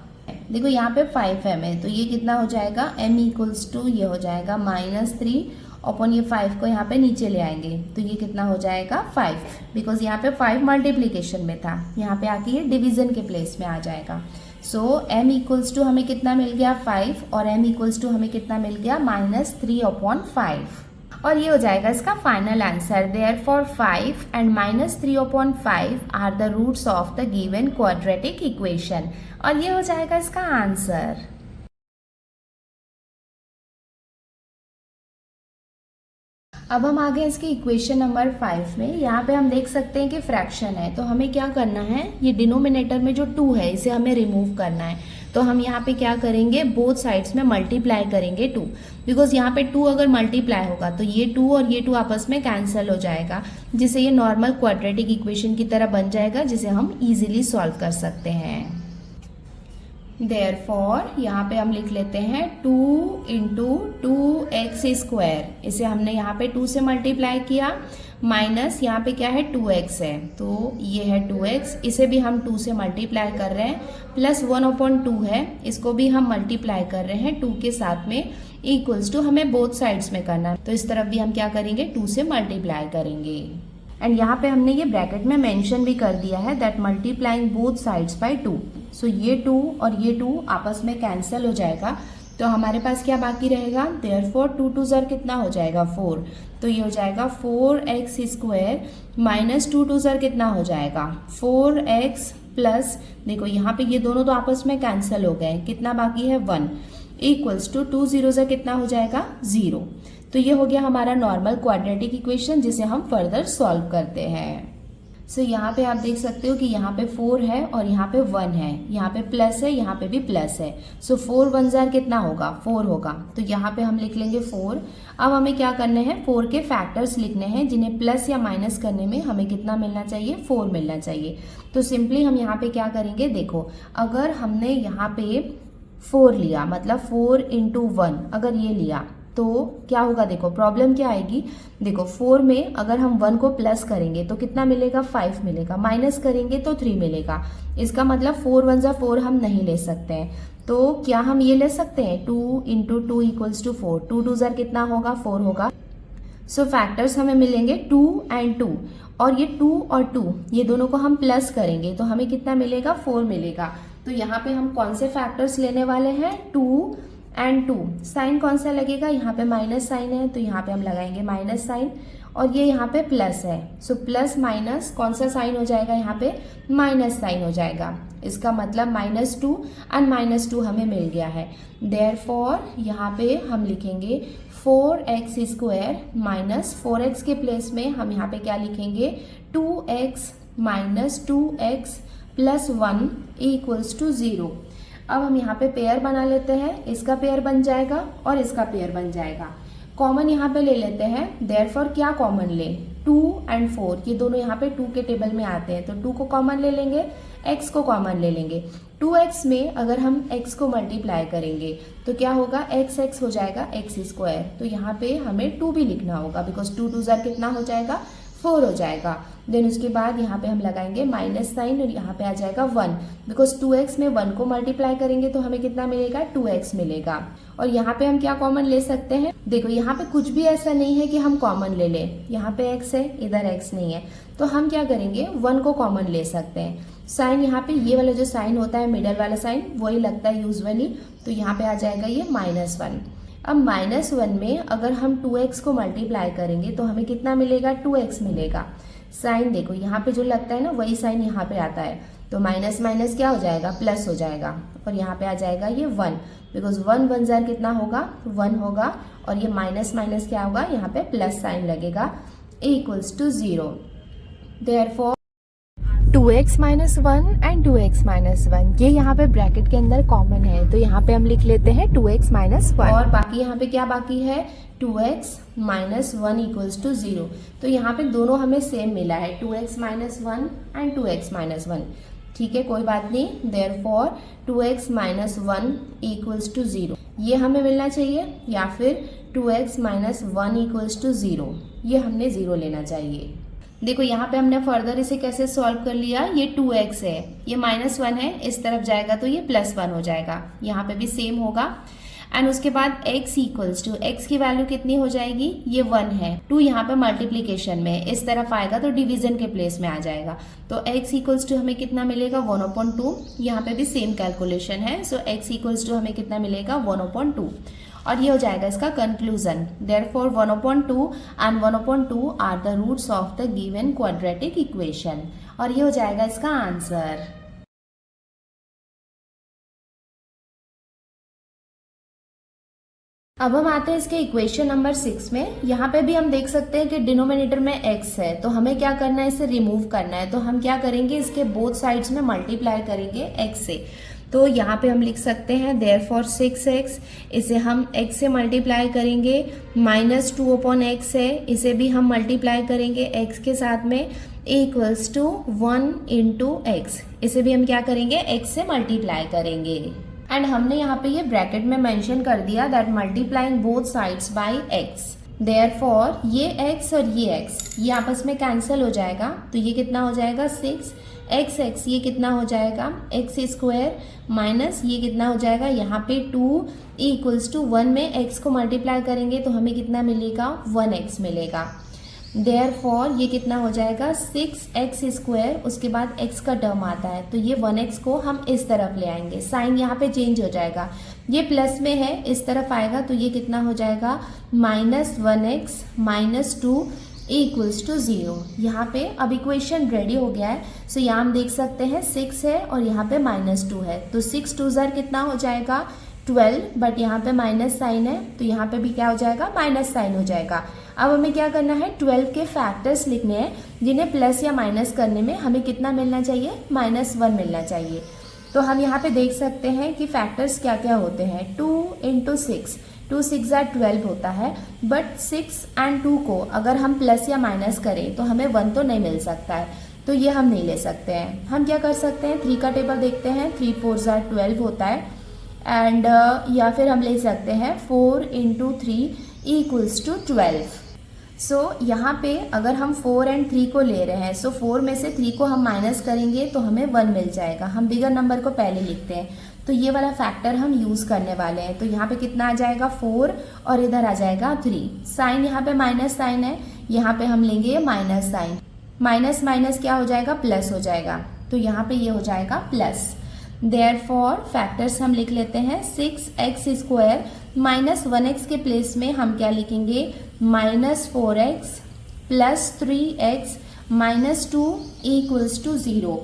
देखो यहाँ पे 5m है तो ये कितना हो जाएगा, m इक्वल्स टू ये हो जाएगा -3 अपन ये 5 को यहाँ पे नीचे ले आएंगे तो ये कितना हो जाएगा, 5, बिकॉज यहाँ पे 5 मल्टीप्लीकेशन में था, यहाँ पे आके ये डिवीजन के प्लेस में आ जाएगा। सो m इक्वल्स टू हमें कितना मिल गया, 5, और m इक्वल्स टू हमें कितना मिल गया, -3/5। और ये हो जाएगा इसका final answer. Therefore 5 and -3/5 are the roots of the given quadratic equation. और ये हो जाएगा इसका आंसर। अब हम आगे इसकी इक्वेशन नंबर 5 में, यहाँ पे हम देख सकते हैं कि फ्रैक्शन है, तो हमें क्या करना है, ये डिनोमिनेटर में जो 2 है इसे हमें रिमूव करना है। तो हम यहाँ पे क्या करेंगे, बोथ साइड्स में मल्टीप्लाई करेंगे 2, बिकॉज यहाँ पे 2 अगर मल्टीप्लाई होगा तो ये 2 और ये 2 आपस में कैंसिल हो जाएगा, जिससे ये नॉर्मल क्वाड्रेटिक इक्वेशन की तरह बन जाएगा, जिसे हम इजीली सॉल्व कर सकते हैं। देयरफॉर यहाँ पे हम लिख लेते हैं 2 इंटू 2x², इसे हमने यहाँ पे 2 से मल्टीप्लाई किया, माइनस यहाँ पे क्या है, 2x है, तो ये है 2x, इसे भी हम 2 से मल्टीप्लाई कर रहे हैं, प्लस 1/2 है, इसको भी हम मल्टीप्लाई कर रहे हैं 2 के साथ में, इक्वल्स टू हमें बोथ साइड्स में करना है, तो इस तरफ भी हम क्या करेंगे, 2 से मल्टीप्लाई करेंगे। एंड यहाँ पे हमने ये ब्रैकेट में मेंशन भी कर दिया है that multiplying both sides by 2। सो ये 2 और ये 2 आपस में कैंसिल हो जाएगा, तो हमारे पास क्या बाकी रहेगा, देयरफॉर 2 2 ज़र कितना हो जाएगा, 4, तो ये हो जाएगा 4x² माइनस 2 2 ज़र कितना हो जाएगा, 4x प्लस, देखो यहाँ पे ये दोनों तो आपस में कैंसिल हो गए, कितना बाकी है, 1, इक्वल्स टू 2 0 ज़र कितना हो जाएगा, 0। तो ये हो गया हमारा नॉर्मल क्वाड्रेटिक इक्वेशन, जिसे हम फर्दर सॉल्व करते हैं। सो यहाँ पे आप देख सकते हो कि यहाँ पे 4 है और यहाँ पे 1 है, यहाँ पे प्लस है, यहाँ पे भी प्लस है, सो 4 1 ज़र कितना होगा, 4 होगा, तो यहाँ पे हम लिख लेंगे 4। अब हमें क्या करने हैं, 4 के फैक्टर्स लिखने हैं, जिन्हें प्लस या माइनस करने में हमें कितना मिलना चाहिए, 4 मिलना चाहिए। तो सिंपली हम यहाँ पे क्या करेंगे, देखो अगर हमने यहाँ पे 4 लिया, मतलब 4 इंटू 1 अगर ये लिया तो क्या होगा, देखो प्रॉब्लम क्या आएगी, देखो 4 में अगर हम 1 को प्लस करेंगे तो कितना मिलेगा, 5 मिलेगा, माइनस करेंगे तो 3 मिलेगा, इसका मतलब 4 1 ज़ा 4 हम नहीं ले सकते हैं, तो क्या हम ये ले सकते हैं, 2 इंटू 2 इक्वल्स टू 4, 2 2 ज़र कितना होगा, 4 होगा। सो फैक्टर्स हमें मिलेंगे 2 एंड 2, और ये 2 और 2 ये दोनों को हम प्लस करेंगे तो हमें कितना मिलेगा, 4 मिलेगा। तो यहाँ पे हम कौन से फैक्टर्स लेने वाले हैं, 2 एंड 2, साइन कौन सा लगेगा, यहाँ पे माइनस साइन है तो यहाँ पे हम लगाएंगे माइनस साइन, और ये यहाँ पे प्लस है, सो प्लस माइनस कौन सा साइन हो जाएगा, यहाँ पे माइनस साइन हो जाएगा। इसका मतलब -2 एंड -2 हमें मिल गया है। देयरफॉर यहाँ पे हम लिखेंगे 4x² माइनस 4x के प्लेस में हम यहाँ पे क्या लिखेंगे 2x minus 2x plus 1 equals to 0। अब हम यहाँ पे पेयर बना लेते हैं, इसका पेयर बन जाएगा और इसका पेयर बन जाएगा। कॉमन यहाँ पे ले लेते हैं, देयरफॉर क्या कॉमन ले 2 एंड 4, ये दोनों यहाँ पे 2 के टेबल में आते हैं, तो 2 को कॉमन ले लेंगे, x को कॉमन ले लेंगे। 2x में अगर हम x को मल्टीप्लाई करेंगे तो क्या होगा, x हो जाएगा x²। तो यहाँ पे हमें 2 भी लिखना होगा, बिकॉज 2 2 कितना हो जाएगा 4 हो जाएगा। देन उसके बाद यहाँ पे हम लगाएंगे माइनस साइन और यहाँ पे आ जाएगा 1, बिकॉज 2x में 1 को मल्टीप्लाई करेंगे तो हमें कितना मिलेगा 2x मिलेगा। और यहाँ पे हम क्या कॉमन ले सकते हैं, देखो यहाँ पे कुछ भी ऐसा नहीं है कि हम कॉमन ले लें, यहाँ पे x है इधर x नहीं है, तो हम क्या करेंगे 1 को कॉमन ले सकते हैं। साइन यहाँ पे ये वाला जो साइन होता है मिडल वाला साइन वही लगता है यूजुअली, तो यहाँ पे आ जाएगा ये -1। अब -1 में अगर हम 2x को मल्टीप्लाई करेंगे तो हमें कितना मिलेगा 2x मिलेगा। साइन देखो यहाँ पे जो लगता है ना वही साइन यहाँ पे आता है, तो माइनस माइनस क्या हो जाएगा प्लस हो जाएगा, और यहाँ पे आ जाएगा ये 1, बिकॉज 1 1 जार कितना होगा 1 होगा, और ये माइनस माइनस क्या होगा यहाँ पे प्लस साइन लगेगा equals to 0। Therefore 2x minus 1 and 2x minus 1 ये यहाँ पे ब्रैकेट के अंदर कॉमन है, तो यहाँ पे हम लिख लेते हैं 2x माइनस 1, और बाकी यहाँ पे क्या बाकी है 2x माइनस 1 इक्वल्स टू 0। तो यहाँ पे दोनों हमें सेम मिला है 2x minus 1 and 2x minus 1, ठीक है कोई बात नहीं। Therefore 2x minus 1 equals to 0 ये हमें मिलना चाहिए, या फिर 2x माइनस 1 इक्वल्स टू 0 ये हमने 0 लेना चाहिए। देखो यहाँ पे हमने फर्दर इसे कैसे सॉल्व कर लिया, ये 2x है, ये -1 है, इस तरफ जाएगा तो ये +1 हो जाएगा, यहाँ पे भी सेम होगा। एंड उसके बाद x इक्वल्स टू x की वैल्यू कितनी हो जाएगी, ये 1 है, 2 यहाँ पे मल्टीप्लीकेशन में इस तरफ आएगा तो डिवीजन के प्लेस में आ जाएगा, तो x इक्वल्स टू हमें कितना मिलेगा 1/2। यहाँ पे भी सेम कैलकुलेशन है, सो x इक्वल्स टू हमें कितना मिलेगा 1/2, और ये हो जाएगा इसका conclusion. Therefore 1/2 and 1/2 are the roots of the given quadratic equation, और ये हो जाएगा इसका आंसर। अब हम आते हैं इसके इक्वेशन नंबर 6 में। यहाँ पे भी हम देख सकते हैं कि डिनोमिनेटर में x है, तो हमें क्या करना है इसे रिमूव करना है, तो हम क्या करेंगे इसके बोथ साइड्स में मल्टीप्लाई करेंगे x से। तो यहाँ पे हम लिख सकते हैं देयरफॉर 6x, इसे हम x से मल्टीप्लाई करेंगे, -2/x है, इसे भी हम मल्टीप्लाई करेंगे x के साथ में इक्वल्स टू 1 इंटू x, इसे भी हम क्या करेंगे x से मल्टीप्लाई करेंगे। एंड हमने यहाँ पे ये ब्रैकेट में मेंशन कर दिया that multiplying both sides by x। Therefore ये x और ये x ये आपस में कैंसिल हो जाएगा, तो ये कितना हो जाएगा 6x ये कितना हो जाएगा x² माइनस ये कितना हो जाएगा यहाँ पे 2 इक्वल्स टू 1 में x को मल्टीप्लाई करेंगे तो हमें कितना मिलेगा 1x मिलेगा। देयरफॉर ये कितना हो जाएगा 6x², उसके बाद x का टर्म आता है तो ये 1x को हम इस तरफ ले आएंगे, साइन यहाँ पे चेंज हो जाएगा, ये प्लस में है इस तरफ आएगा तो ये कितना हो जाएगा -1x - 2 इक्वल्स टू 0। यहाँ पे अब इक्वेशन रेडी हो गया है, सो यहाँ हम देख सकते हैं 6 है और यहाँ पे -2 है, तो 6 2 ज़ार कितना हो जाएगा 12, बट यहाँ पे माइनस साइन है तो यहाँ पे भी क्या हो जाएगा माइनस साइन हो जाएगा। अब हमें क्या करना है 12 के फैक्टर्स लिखने हैं जिन्हें प्लस या माइनस करने में हमें कितना मिलना चाहिए -1 मिलना चाहिए। तो हम यहाँ पे देख सकते हैं कि फैक्टर्स क्या क्या होते हैं 2 × 6, 2 6 ज़ार 12 होता है, बट 6 एंड 2 को अगर हम प्लस या माइनस करें तो हमें 1 तो नहीं मिल सकता है, तो ये हम नहीं ले सकते हैं। हम क्या कर सकते हैं 3 का टेबल देखते हैं, 3 4 ज़ार 12 होता है एंड या फिर हम ले सकते हैं 4 × 3 इक्वल्स टू 12। सो यहाँ पे अगर हम 4 और 3 को ले रहे हैं, सो 4 में से 3 को हम माइनस करेंगे तो हमें 1 मिल जाएगा। हम बिगर नंबर को पहले लिखते हैं, तो ये वाला फैक्टर हम यूज़ करने वाले हैं। तो यहाँ पे कितना आ जाएगा 4 और इधर आ जाएगा 3, साइन यहाँ पे माइनस साइन है, यहाँ पे हम लेंगे माइनस साइन, माइनस माइनस क्या हो जाएगा प्लस हो जाएगा, तो यहाँ पे ये हो जाएगा प्लस। देयरफॉर फैक्टर्स हम लिख लेते हैं 6x² -1x के प्लेस में हम क्या लिखेंगे -4x plus 3x minus 2 equals to 0।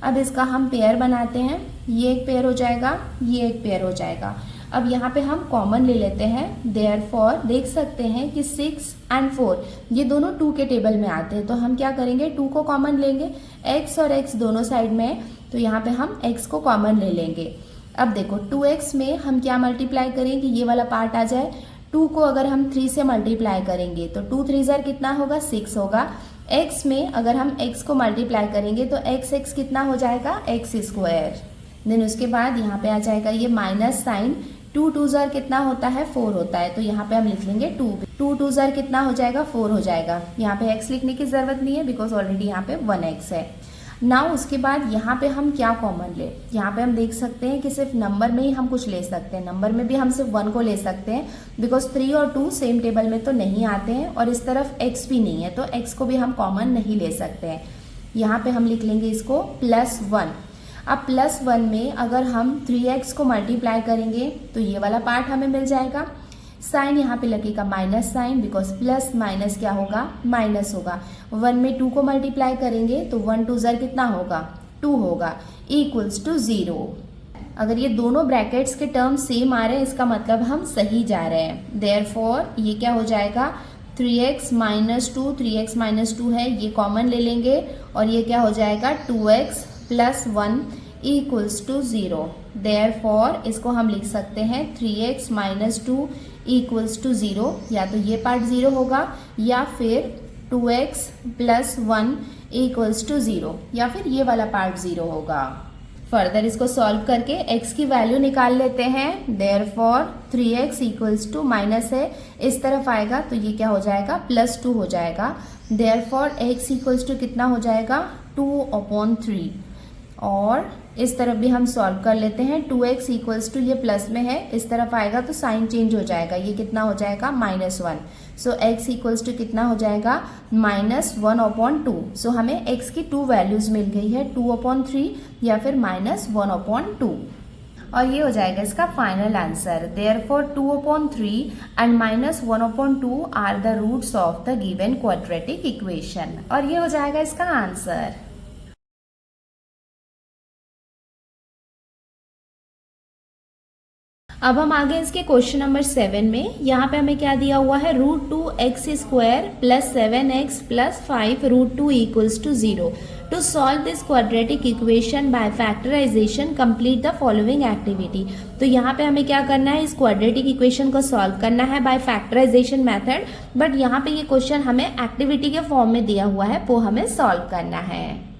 अब इसका हम पेयर बनाते हैं, ये एक पेयर हो जाएगा, ये एक पेयर हो जाएगा। अब यहाँ पे हम कॉमन ले लेते हैं, देयरफॉर देख सकते हैं कि 6 एंड 4 ये दोनों 2 के टेबल में आते हैं, तो हम क्या करेंगे 2 को कॉमन लेंगे, x और x दोनों साइड में है तो यहाँ पे हम x को कॉमन ले लेंगे। अब देखो 2x में हम क्या मल्टीप्लाई करेंगे, ये वाला पार्ट आ जाए, 2 को अगर हम 3 से मल्टीप्लाई करेंगे तो 2 3 जार कितना होगा 6 होगा। x में अगर हम x को मल्टीप्लाई करेंगे तो x कितना हो जाएगा x स्क्वायर। देन उसके बाद यहाँ पे आ जाएगा ये माइनस साइन, 2 2 जार कितना होता है 4 होता है, तो यहाँ पे हम लिख लेंगे 2 2 जार कितना हो जाएगा 4 हो जाएगा। यहाँ पे x लिखने की जरूरत नहीं है बिकॉज ऑलरेडी यहाँ पे 1x है। नाउ उसके बाद यहाँ पे हम क्या कॉमन ले, यहाँ पे हम देख सकते हैं कि सिर्फ नंबर में ही हम कुछ ले सकते हैं, नंबर में भी हम सिर्फ 1 को ले सकते हैं बिकॉज 3 और 2 सेम टेबल में तो नहीं आते हैं और इस तरफ x भी नहीं है तो x को भी हम कॉमन नहीं ले सकते हैं। यहाँ पे हम लिख लेंगे इसको +1। अब +1 में अगर हम 3x को मल्टीप्लाई करेंगे तो ये वाला पार्ट हमें मिल जाएगा, साइन यहाँ पे लगेगा minus sign because plus minus क्या होगा माइनस होगा। 1 में 2 को मल्टीप्लाई करेंगे तो 1 2 जार कितना होगा 2 होगा इक्वल्स टू 0। अगर ये दोनों ब्रैकेट्स के टर्म सेम आ रहे हैं इसका मतलब हम सही जा रहे हैं। देयरफॉर ये क्या हो जाएगा 3x माइनस 2, 3x माइनस 2 है ये कॉमन ले लेंगे और ये क्या हो जाएगा 2x plus 1 equals to 0। Therefore इसको हम लिख सकते हैं 3x माइनस 2 इक्वल्स टू 0, या तो ये पार्ट 0 होगा या फिर 2x प्लस 1 इक्वल्स टू 0, या फिर ये वाला पार्ट 0 होगा। फर्दर इसको सॉल्व करके x की वैल्यू निकाल लेते हैं। Therefore 3x equals to minus है इस तरफ आएगा तो ये क्या हो जाएगा +2 हो जाएगा। देयरफॉर x इक्वल्स टू कितना हो जाएगा 2/3 और इस तरफ भी हम सॉल्व कर लेते हैं। 2x इक्वल्स टू ये प्लस में है इस तरफ आएगा तो साइन चेंज हो जाएगा, ये कितना हो जाएगा -1। सो x इक्वल्स टू कितना हो जाएगा -1/2। सो हमें x की 2 वैल्यूज मिल गई है 2/3 या फिर -1/2 और ये हो जाएगा इसका final answer. Therefore 2/3 and -1/2 are the roots of the given quadratic equation और ये हो जाएगा इसका आंसर। अब हम आगे इसके क्वेश्चन नंबर 7 में, यहाँ पे हमें क्या दिया हुआ है √2x² plus 7x plus 5 √2 equals to 0। To solve this quadratic equation by factorisation complete the following activity. तो यहाँ पे हमें क्या करना है इस क्वाड्रेटिक इक्वेशन को सॉल्व करना है बाय फैक्टराइजेशन मेथड, बट यहाँ पे ये क्वेश्चन हमें एक्टिविटी के फॉर्म में दिया हुआ है वो हमें सॉल्व करना है।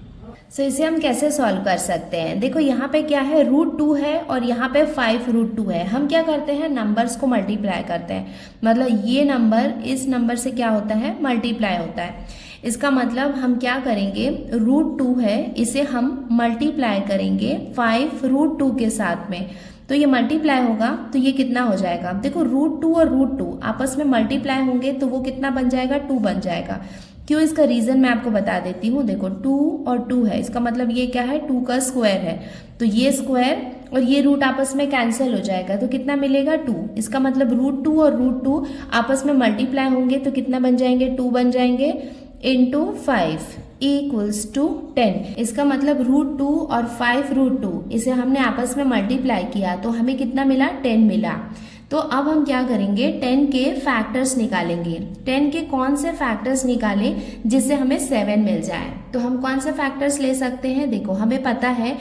सो इसे हम कैसे सॉल्व कर सकते हैं, देखो यहाँ पे क्या है √2 है और यहाँ पे 5 √2 है। हम क्या करते हैं नंबर्स को मल्टीप्लाई करते हैं, मतलब ये नंबर इस नंबर से क्या होता है मल्टीप्लाई होता है। इसका मतलब हम क्या करेंगे √2 है इसे हम मल्टीप्लाई करेंगे 5 √2 के साथ में, तो ये मल्टीप्लाई होगा तो ये कितना हो जाएगा, देखो √2 और √2 आपस में मल्टीप्लाई होंगे तो वो कितना बन जाएगा 2 बन जाएगा। क्यों, इसका रीजन मैं आपको बता देती हूँ। देखो 2 और 2 है इसका मतलब ये क्या है 2 का स्क्वायर है, तो ये स्क्वायर और ये रूट आपस में कैंसिल हो जाएगा तो कितना मिलेगा 2। इसका मतलब √2 और √2 आपस में मल्टीप्लाई होंगे तो कितना बन जाएंगे 2 बन जाएंगे इंटू 5 इक्वल्स टू 10। इसका मतलब √2 और 5 √2 इसे हमने आपस में मल्टीप्लाई किया तो हमें कितना मिला 10 मिला। तो अब हम क्या करेंगे 10 के फैक्टर्स निकालेंगे। 10 के कौन से फैक्टर्स निकालें जिससे हमें 7 मिल जाए, तो हम कौन से फैक्टर्स ले सकते हैं, देखो हमें पता है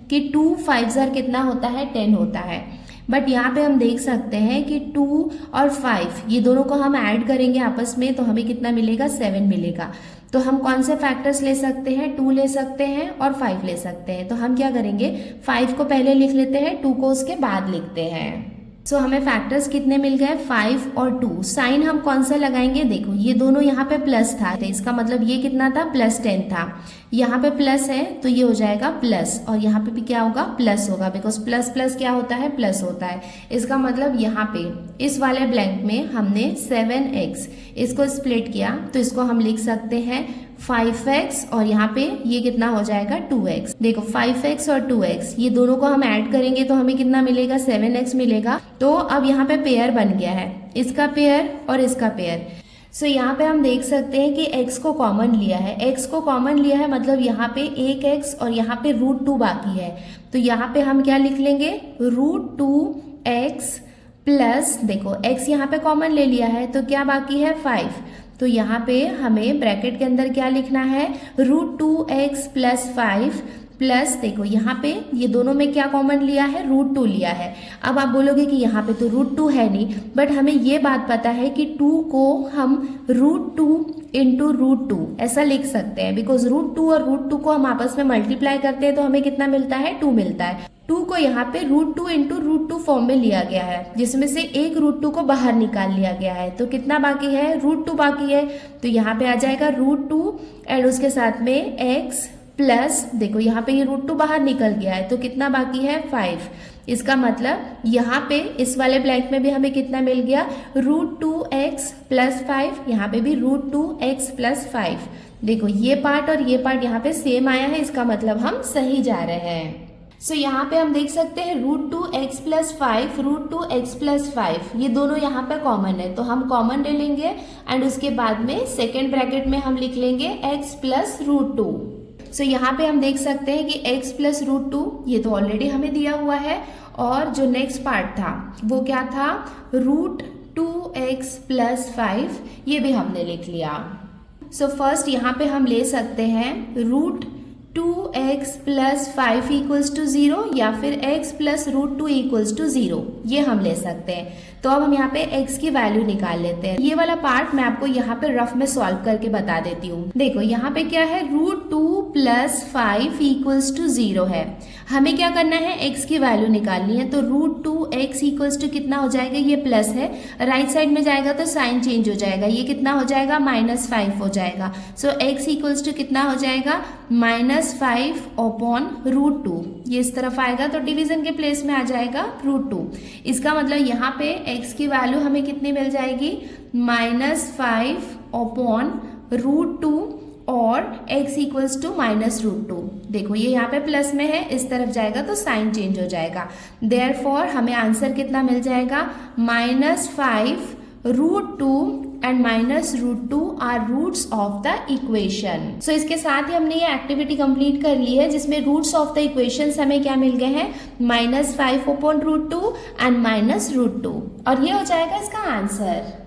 कि 2 5 जार कितना होता है 10 होता है, बट यहाँ पे हम देख सकते हैं कि 2 और 5 ये दोनों को हम ऐड करेंगे आपस में तो हमें कितना मिलेगा 7 मिलेगा। तो हम कौन से फैक्टर्स ले सकते हैं 2 ले सकते हैं और 5 ले सकते हैं। तो हम क्या करेंगे 5 को पहले लिख लेते हैं 2 को उसके बाद लिखते हैं। सो हमें फैक्टर्स कितने मिल गए 5 और 2। साइन हम कौन सा लगाएंगे, देखो ये दोनों यहाँ पे प्लस था तो इसका मतलब ये कितना था +10 था, यहाँ पे प्लस है तो ये हो जाएगा प्लस और यहाँ पे भी क्या होगा प्लस होगा बिकॉज प्लस प्लस क्या होता है प्लस होता है। इसका मतलब यहाँ पे इस वाले ब्लैंक में हमने 7x इसको स्प्लिट किया तो इसको हम लिख सकते हैं 5x और यहाँ पे ये कितना हो जाएगा 2x। देखो 5x और 2x ये दोनों को हम ऐड करेंगे तो हमें कितना मिलेगा 7x मिलेगा। तो अब यहाँ पे पेयर बन गया है, इसका पेयर और इसका पेयर। सो यहाँ पे हम देख सकते हैं कि x को कॉमन लिया है, x को कॉमन लिया है मतलब यहाँ पे एक x और यहाँ पे √2 बाकी है। तो यहाँ पे हम क्या लिख लेंगे, √2x प्लस, देखो x यहाँ पे कॉमन ले लिया है तो क्या बाकी है 5। तो यहाँ पे हमें ब्रैकेट के अंदर क्या लिखना है, √2x प्लस 5 प्लस, देखो यहाँ पे ये दोनों में क्या कॉमन लिया है, √2 लिया है। अब आप बोलोगे कि यहाँ पे तो √2 है नहीं, बट हमें ये बात पता है कि 2 को हम √2 इंटू √2 ऐसा लिख सकते हैं, बिकॉज √2 और √2 को हम आपस में मल्टीप्लाई करते हैं तो हमें कितना मिलता है, 2 मिलता है। 2 को यहाँ पे √2 इंटू √2 फॉर्म में लिया गया है, जिसमें से एक √2 को बाहर निकाल लिया गया है। तो कितना बाकी है, √2 बाकी है। तो यहाँ पे आ जाएगा √2 एंड उसके साथ में x प्लस, देखो यहाँ पे ये √2 बाहर निकल गया है तो कितना बाकी है 5। इसका मतलब यहाँ पे इस वाले ब्लैंक में भी हमें कितना मिल गया, √2x प्लस 5, यहाँ पे भी √2x प्लस 5। देखो ये पार्ट और ये पार्ट यहाँ पे सेम आया है, इसका मतलब हम सही जा रहे हैं। सो यहाँ पे हम देख सकते हैं √2x प्लस 5, √2x प्लस 5 ये दोनों यहाँ पे कॉमन है तो हम कॉमन ले लेंगे एंड उसके बाद में सेकेंड ब्रैकेट में हम लिख लेंगे x प्लस √2। सो यहाँ पे हम देख सकते हैं कि x प्लस √2 ये तो ऑलरेडी हमें दिया हुआ है, और जो नेक्स्ट पार्ट था वो क्या था, √2x प्लस 5 ये भी हमने लिख लिया। सो फर्स्ट यहाँ पे हम ले सकते हैं √2x प्लस 5 इक्वल्स टू 0 या फिर x प्लस √2 इक्वल्स टू 0, ये हम ले सकते हैं। तो अब हम यहाँ पे x की वैल्यू निकाल लेते हैं। ये वाला पार्ट मैं आपको यहाँ पे रफ में सॉल्व करके बता देती हूँ। देखो यहाँ पे क्या है, √2 प्लस 5 इक्वल्स टू 0 है। हमें क्या करना है, x की वैल्यू निकालनी है। तो √2x इक्वल्स टू कितना हो जाएगा, ये प्लस है, राइट साइड में जाएगा तो साइन चेंज हो जाएगा, ये कितना हो जाएगा, -5 हो जाएगा। सो x इक्वल्स टू कितना हो जाएगा, -5 अपॉन √2, ये इस तरफ आएगा तो डिवीजन के प्लेस में आ जाएगा √2। इसका मतलब यहाँ पे x की वैल्यू हमें कितनी मिल जाएगी, -5 अपॉन √2 और x इक्वल्स टू -√2। देखो ये यहाँ पे प्लस में है, इस तरफ जाएगा तो साइन चेंज हो जाएगा। देयरफॉर हमें आंसर कितना मिल जाएगा, -5 √2 and -√2 are roots of the equation. So इसके साथ ही हमने ये एक्टिविटी कंप्लीट कर ली है, जिसमें रूट्स ऑफ द इक्वेशंस हमें क्या मिल गए हैं, -5 अपॉन √2 एंड -√2, और ये हो जाएगा इसका आंसर।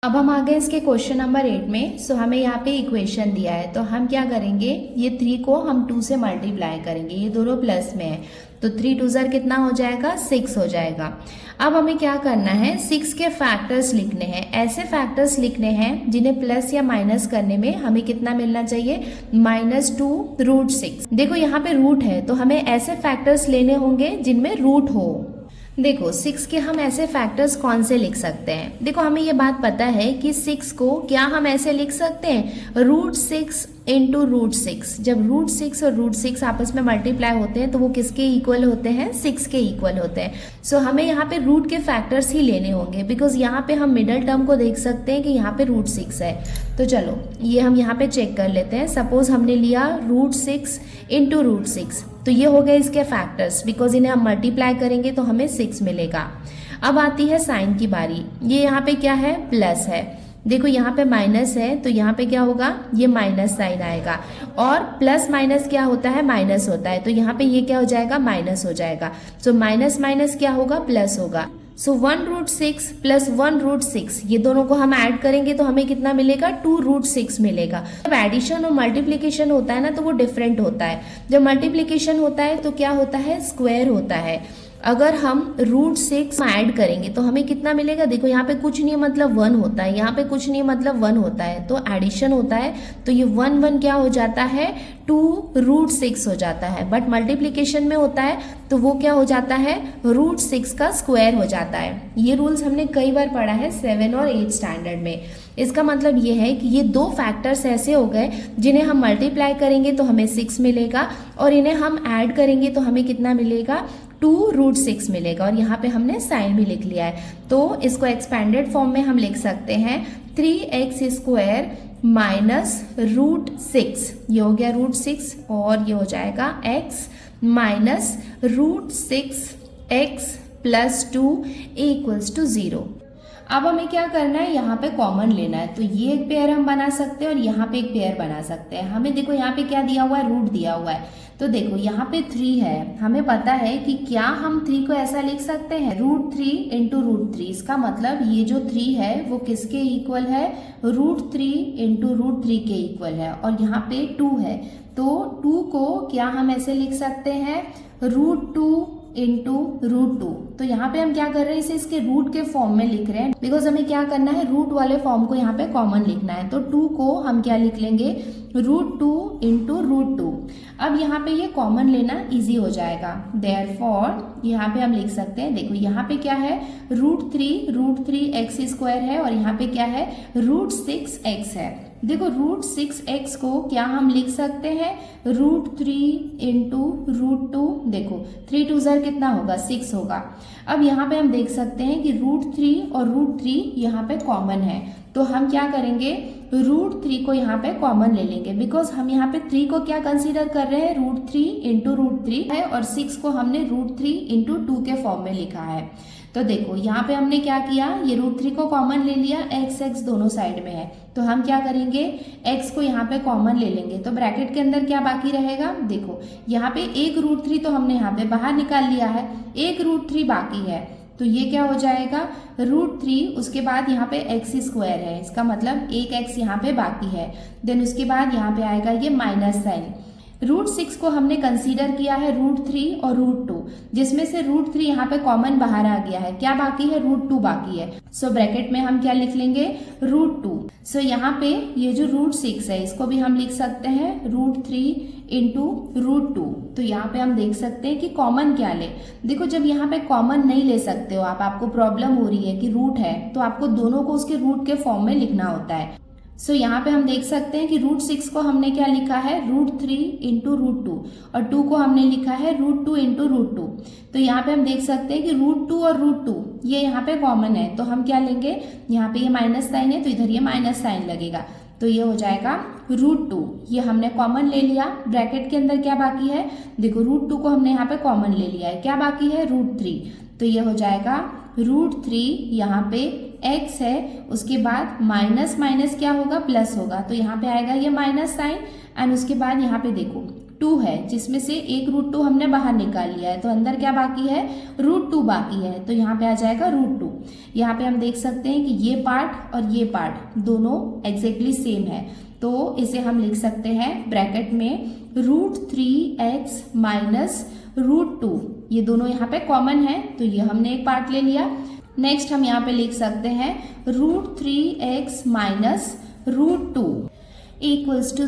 अब हम आ गए इसके क्वेश्चन नंबर 8 में। सो हमें यहाँ पे इक्वेशन दिया है तो हम क्या करेंगे, ये 3 को हम 2 से मल्टीप्लाई करेंगे, ये दोनों प्लस में है तो 3 2 ज़र कितना हो जाएगा, 6 हो जाएगा। अब हमें क्या करना है, 6 के फैक्टर्स लिखने हैं। ऐसे फैक्टर्स लिखने हैं जिन्हें प्लस या माइनस करने में हमें कितना मिलना चाहिए, -2√6। देखो यहाँ पे रूट है तो हमें ऐसे फैक्टर्स लेने होंगे जिनमें रूट हो। देखो 6 के हम ऐसे फैक्टर्स कौन से लिख सकते हैं, देखो हमें ये बात पता है कि 6 को क्या हम ऐसे लिख सकते हैं, √6 इंटू √6। जब √6 और √6 आपस में मल्टीप्लाई होते हैं तो वो किसके इक्वल होते हैं, 6 के इक्वल होते हैं। सो हमें यहाँ पे रूट के फैक्टर्स ही लेने होंगे, बिकॉज यहाँ पे हम मिडल टर्म को देख सकते हैं कि यहाँ पे √6 है। तो चलो ये हम यहाँ पे चेक कर लेते हैं। सपोज हमने लिया √6 इंटू √6, तो ये हो गए इसके फैक्टर्स, बिकॉज इन्हें हम मल्टीप्लाई करेंगे तो हमें 6 मिलेगा। अब आती है साइन की बारी। ये यहाँ पे क्या है, प्लस है। देखो यहाँ पे माइनस है तो यहाँ पे क्या होगा, ये माइनस साइन आएगा, और प्लस माइनस क्या होता है, माइनस होता है, तो यहाँ पे ये क्या हो जाएगा, माइनस हो जाएगा। सो माइनस माइनस क्या होगा, प्लस होगा। सो 1√6 प्लस 1√6 ये दोनों को हम ऐड करेंगे तो हमें कितना मिलेगा, 2√6 मिलेगा। जब एडिशन और मल्टीप्लीकेशन होता है ना तो वो डिफरेंट होता है। जब मल्टीप्लीकेशन होता है तो क्या होता है, स्क्वायर होता है। अगर हम √6 ऐड करेंगे तो हमें कितना मिलेगा, देखो यहाँ पे कुछ नहीं मतलब 1 होता है, यहाँ पे कुछ नहीं मतलब 1 होता है, तो एडिशन होता है तो ये 1 क्या हो जाता है, 2√6 हो जाता है। बट मल्टीप्लिकेशन में होता है तो वो क्या हो जाता है, √6 का स्क्वायर हो जाता है। ये रूल्स हमने कई बार पढ़ा है 7 और 8 स्टैंडर्ड में। इसका मतलब ये है कि ये दो फैक्टर्स ऐसे हो गए जिन्हें हम मल्टीप्लाई करेंगे तो हमें 6 मिलेगा, और इन्हें हम ऐड करेंगे तो हमें कितना मिलेगा, 2√6 मिलेगा। और यहाँ पे हमने साइन भी लिख लिया है, तो इसको एक्सपेंडेड फॉर्म में हम लिख सकते हैं 3x² माइनस √6, ये हो गया √6, और ये हो जाएगा x minus √6x plus 2 equals to 0। अब हमें क्या करना है, यहाँ पे कॉमन लेना है। तो ये एक पेयर हम बना सकते हैं और यहाँ पे एक पेयर बना सकते हैं। हमें देखो यहाँ पे क्या दिया हुआ है, रूट दिया हुआ है। तो देखो यहाँ पे 3 है, हमें पता है कि क्या हम 3 को ऐसा लिख सकते हैं, √3 इंटू √3। इसका मतलब ये जो 3 है वो किसके इक्वल है, √3 इंटू √3 के इक्वल है। और यहाँ पे 2 है, तो 2 को क्या हम ऐसे लिख सकते हैं, √2 इंटू √2। तो यहाँ पे हम क्या कर रहे हैं, इसे इसके रूट के फॉर्म में लिख रहे हैं, बिकॉज हमें क्या करना है, रूट वाले फॉर्म को यहाँ पे कॉमन लिखना है। तो 2 को हम क्या लिख लेंगे, √2 इंटू √2। अब यहाँ पे ये कॉमन लेना इजी हो जाएगा, देयरफॉर यहाँ पे हम लिख सकते हैं, देखो यहाँ पे क्या है, √3 x² है और यहाँ पे क्या है, √6x है। देखो √6x को क्या हम लिख सकते हैं, √3 इंटू √2। देखो 3 2 ज़र कितना होगा, 6 होगा। अब यहाँ पे हम देख सकते हैं कि √3 और √3 यहाँ पे कॉमन है, तो हम क्या करेंगे, √3 को यहाँ पे कॉमन ले लेंगे, बिकॉज हम यहाँ पे 3 को क्या कंसीडर कर रहे हैं, √3 इंटू √3 है और 6 को हमने √3 इंटू 2 के फॉर्म में लिखा है। तो देखो यहाँ पे हमने क्या किया, ये √3 को कॉमन ले लिया, x दोनों साइड में है, तो हम क्या करेंगे, x को यहाँ पे कॉमन ले लेंगे। तो ब्रैकेट के अंदर क्या बाकी रहेगा, देखो यहाँ पे एक √3 तो हमने यहाँ पे बाहर निकाल लिया है, एक √3 बाकी है। तो ये क्या हो जाएगा, √3, उसके बाद यहाँ पे x² है, इसका मतलब एक x यहाँ पे बाकी है। देन उसके बाद यहाँ पे आएगा ये माइनस साइन। √6 को हमने कंसीडर किया है √3 और √2, जिसमें से √3 यहाँ पे कॉमन बाहर आ गया है, क्या बाकी है, √2 बाकी है। सो ब्रैकेट में हम क्या लिख लेंगे, √2। सो यहाँ पे ये जो √6 है इसको भी हम लिख सकते हैं √3 इंटू √2। तो यहाँ पे हम देख सकते हैं कि कॉमन क्या ले। देखो जब यहाँ पे कॉमन नहीं ले सकते हो आप, आपको प्रॉब्लम हो रही है कि रूट है, तो आपको दोनों को उसके रूट के फॉर्म में लिखना होता है। सो यहाँ पे हम देख सकते हैं कि √6 को हमने क्या लिखा है, √3 इंटू √2 और 2 को हमने लिखा है √2 इंटू √2। तो यहाँ पे हम देख सकते हैं कि √2 और √2 ये यहाँ पे कॉमन है, तो हम क्या लेंगे, यहाँ पे ये माइनस साइन है तो इधर ये माइनस साइन लगेगा, तो ये हो जाएगा √2। ये हमने कॉमन ले लिया। ब्रैकेट के अंदर क्या बाकी है, देखो √2 को हमने यहाँ पे कॉमन ले लिया है, क्या बाकी है, √3। तो ये हो जाएगा √3, यहाँ पे x है, उसके बाद माइनस माइनस क्या होगा, प्लस होगा, तो यहाँ पे आएगा ये माइनस साइन। एंड उसके बाद यहाँ पे देखो 2 है, जिसमें से एक √2 हमने बाहर निकाल लिया है, तो अंदर क्या बाकी है, √2 बाकी है, तो यहाँ पे आ जाएगा √2। यहाँ पे हम देख सकते हैं कि ये पार्ट और ये पार्ट दोनों एग्जैक्टली सेम है, तो इसे हम लिख सकते हैं ब्रैकेट में √3x माइनस √2। ये दोनों यहाँ पे कॉमन है, तो ये हमने एक पार्ट ले लिया। नेक्स्ट हम यहाँ पे लिख सकते हैं √3x माइनस √2 इक्वल्स टू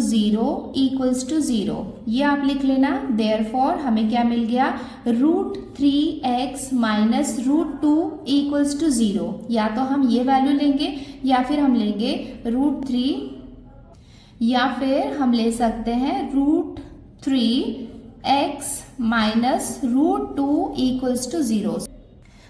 0 ये आप लिख लेना। देयरफॉर हमें क्या मिल गया, √3x माइनस √2 इक्वल्स टू 0। या तो हम ये वैल्यू लेंगे या फिर हम लेंगे √3, या फिर हम ले सकते हैं √3x minus √2 equals to 0।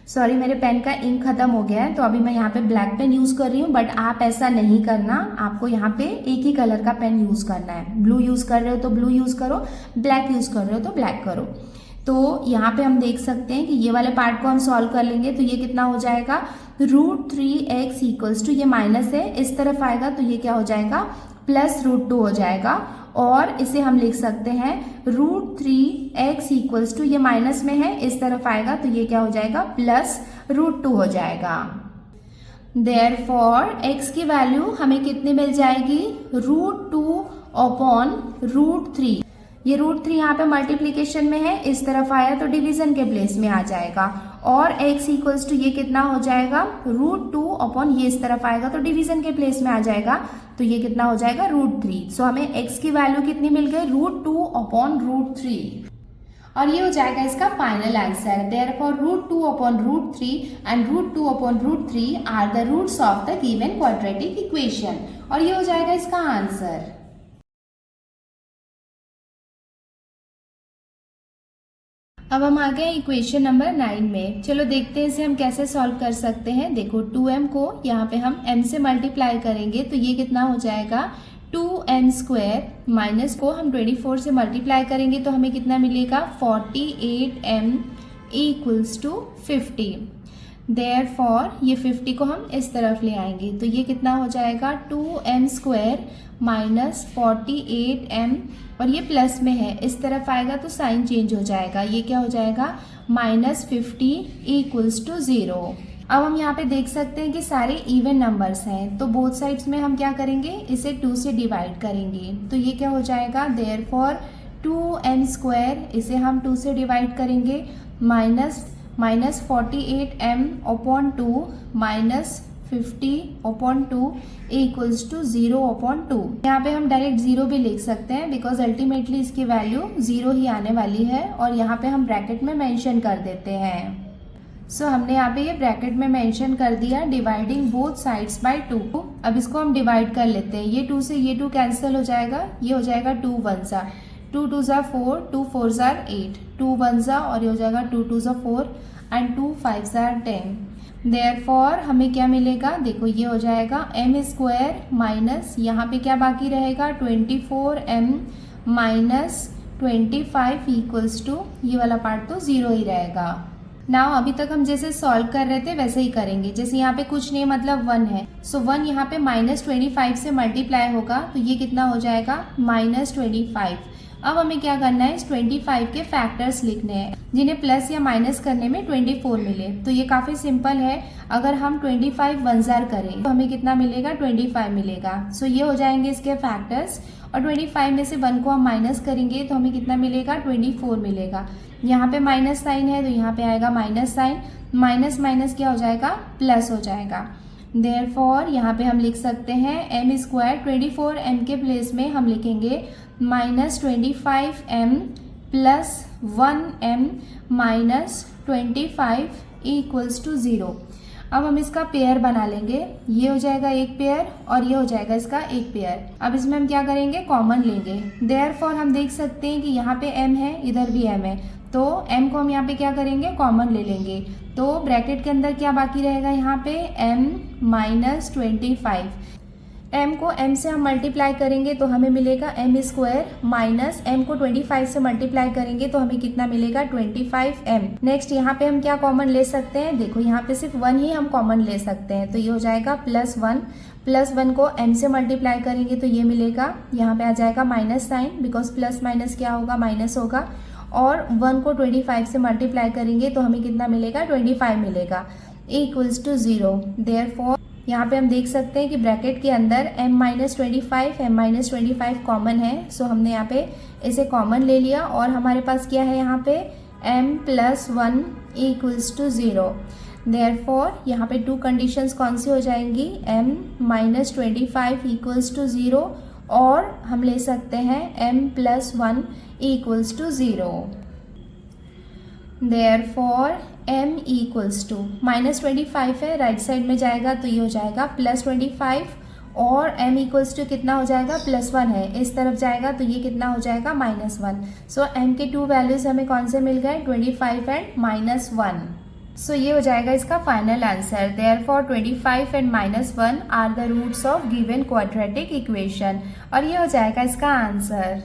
Sorry मेरे पेन का इंक खत्म हो गया है, तो अभी मैं यहाँ पे ब्लैक पेन यूज कर रही हूँ, बट आप ऐसा नहीं करना, आपको यहाँ पे एक ही कलर का पेन यूज करना है। ब्लू यूज कर रहे हो तो ब्लू यूज करो, ब्लैक यूज कर रहे हो तो ब्लैक करो। तो यहाँ पे हम देख सकते हैं कि ये वाले पार्ट को हम सॉल्व कर लेंगे, तो ये कितना हो जाएगा, √3x इक्वल्स टू, ये माइनस है, इस तरफ आएगा तो ये क्या हो जाएगा, प्लस √2 हो जाएगा। और इसे हम लिख सकते हैं √3x इक्वल्स टू, ये माइनस में है, इस तरफ आएगा तो ये क्या हो जाएगा, प्लस √2 हो जाएगा। देयरफॉर x की वैल्यू हमें कितनी मिल जाएगी, √2 अपॉन √3। ये √3 यहाँ पे मल्टीप्लीकेशन में है, इस तरफ आया तो डिवीजन के प्लेस में आ जाएगा। और x इक्वल्स टू ये कितना हो जाएगा, √2 अपॉन, ये इस तरफ आएगा तो डिवीजन के प्लेस में आ जाएगा, तो ये कितना हो जाएगा, √3। सो हमें x की वैल्यू कितनी मिल गई, √2 अपॉन √3, और ये हो जाएगा इसका final answer. Therefore √2 upon √3 and √2 upon √3 are the roots of the given quadratic equation, और ये हो जाएगा इसका आंसर। अब हम आ गए इक्वेशन नंबर 9 में। चलो देखते हैं इसे हम कैसे सॉल्व कर सकते हैं। देखो 2m को यहाँ पे हम m से मल्टीप्लाई करेंगे तो ये कितना हो जाएगा, 2m² माइनस को हम 24 से मल्टीप्लाई करेंगे तो हमें कितना मिलेगा, 48m इक्वल्स टू 50। देयरफॉर ये 50 को हम इस तरफ ले आएंगे तो ये कितना हो जाएगा 2m² माइनस 48m, और ये प्लस में है, इस तरफ आएगा तो साइन चेंज हो जाएगा, ये क्या हो जाएगा -50 इक्वल्स टू 0। अब हम यहाँ पे देख सकते हैं कि सारे इवन नंबर्स हैं, तो बोथ साइड्स में हम क्या करेंगे, इसे 2 से डिवाइड करेंगे, तो ये क्या हो जाएगा देयरफॉर 2m², इसे हम 2 से डिवाइड करेंगे, minus 48m upon 2 minus 50 upon 2 equals to 0 upon 2। यहाँ पे हम डायरेक्ट 0 भी लिख सकते हैं बिकॉज अल्टीमेटली इसकी वैल्यू 0 ही आने वाली है, और यहाँ पे हम ब्रैकेट में मेंशन कर देते हैं। सो हमने यहाँ पे ये ब्रैकेट में मेंशन कर दिया डिवाइडिंग बोथ साइड्स बाय 2। अब इसको हम डिवाइड कर लेते हैं, ये 2 से ये 2 कैंसिल हो जाएगा, ये हो जाएगा 2 1 सा, 2 2 ज़ा 4, 2 4 ज़ा 8, 2 1 ज़ा, और ये हो जाएगा 2 2 ज़ा 4 एंड 2 5 ज़ा 10। देयरफॉर हमें क्या मिलेगा, देखो ये हो जाएगा m² माइनस यहाँ पे क्या बाकी रहेगा 24m माइनस 25 इक्वल्स टू, ये वाला पार्ट तो 0 ही रहेगा। नाउ अभी तक हम जैसे सॉल्व कर रहे थे वैसे ही करेंगे, जैसे यहाँ पे कुछ नहीं मतलब 1 है, सो 1 यहाँ पे -25 से मल्टीप्लाई होगा तो ये कितना हो जाएगा -25। अब हमें क्या करना है, इस 25 के फैक्टर्स लिखने हैं जिन्हें प्लस या माइनस करने में 24 मिले, तो ये काफ़ी सिंपल है। अगर हम 25 1 करें तो हमें कितना मिलेगा 25 मिलेगा, सो ये हो जाएंगे इसके फैक्टर्स, और 25 में से 1 को हम माइनस करेंगे तो हमें कितना मिलेगा 24 मिलेगा। यहाँ पे माइनस साइन है तो यहाँ पे आएगा माइनस साइन, माइनस माइनस क्या हो जाएगा प्लस हो जाएगा। देयरफॉर यहाँ पे हम लिख सकते हैं m², 24m के प्लेस में हम लिखेंगे -25m plus 1m minus 25 equals to 0। अब हम इसका पेयर बना लेंगे, ये हो जाएगा एक पेयर और ये हो जाएगा इसका एक पेयर। अब इसमें हम क्या करेंगे, कॉमन लेंगे। देयरफॉर हम देख सकते हैं कि यहाँ पे m है, इधर भी m है, तो m को हम यहाँ पे क्या करेंगे, कॉमन ले लेंगे, तो ब्रैकेट के अंदर क्या बाकी रहेगा यहाँ पे m माइनस 25। m को m से हम मल्टीप्लाई करेंगे तो हमें मिलेगा m² माइनस m को 25 से मल्टीप्लाई करेंगे तो हमें कितना मिलेगा 25m। नेक्स्ट यहाँ पे हम क्या कॉमन ले सकते हैं, देखो यहाँ पे सिर्फ 1 ही हम कॉमन ले सकते हैं, तो ये हो जाएगा +1, +1 को m से मल्टीप्लाई करेंगे तो ये मिलेगा, यहाँ पे आ जाएगा minus sign because plus minus क्या होगा माइनस होगा, और 1 को 25 से मल्टीप्लाई करेंगे तो हमें कितना मिलेगा 25 मिलेगा इक्वल्स टू 0। देयरफॉर यहाँ पे हम देख सकते हैं कि ब्रैकेट के अंदर m-25 कॉमन है, सो हमने यहाँ पे इसे कॉमन ले लिया और हमारे पास क्या है यहाँ पे m+1 इक्वल्स टू 0। देयरफॉर यहाँ पे 2 कंडीशंस कौन सी हो जाएंगी, m-25 इक्वल्स टू 0 और हम ले सकते हैं m+1 equals to 0। Therefore m equals to -25 है, राइट साइड में जाएगा तो ये हो जाएगा +25, और m इक्वल्स टू कितना हो जाएगा +1 है, इस तरफ जाएगा तो ये कितना हो जाएगा -1। सो m के 2 वैल्यूज हमें कौन से मिल गए 25 एंड -1। सो ये हो जाएगा इसका final answer. Therefore 25 and -1 are the roots of given quadratic equation, और ये हो जाएगा इसका आंसर।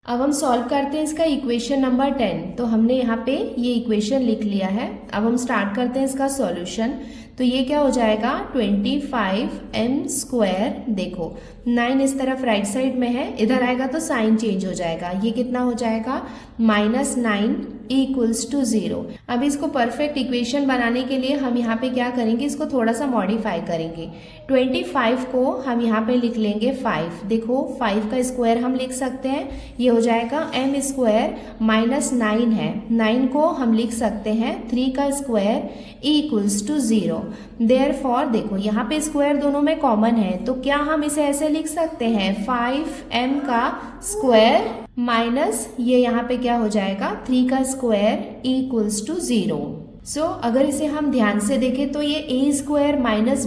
अब हम सॉल्व करते हैं इसका इक्वेशन नंबर 10। तो हमने यहाँ पे ये इक्वेशन लिख लिया है। अब हम स्टार्ट करते हैं इसका सॉल्यूशन। तो ये क्या हो जाएगा 25m², देखो 9 इस तरफ राइट साइड में है, इधर आएगा तो साइन चेंज हो जाएगा, ये कितना हो जाएगा -9 इक्वल्स टू 0। अब इसको परफेक्ट इक्वेशन बनाने के लिए हम यहाँ पे क्या करेंगे, इसको थोड़ा सा मॉडिफाई करेंगे। 25 को हम यहाँ पे लिख लेंगे 5, देखो 5 का स्क्वायर हम लिख सकते हैं, ये हो जाएगा m² -9 है, 9 को हम लिख सकते हैं 3 का स्क्वायर इक्वल्स टू 0। देयरफॉर देखो यहाँ पे स्क्वायर दोनों में कॉमन है, तो क्या हम इसे ऐसे लिख सकते हैं 5m का स्क्वायर माइनस ये यहाँ पे क्या हो जाएगा 3 का स्क्वायर इक्वल्स टू 0। सो अगर इसे हम ध्यान से देखें तो ये a² -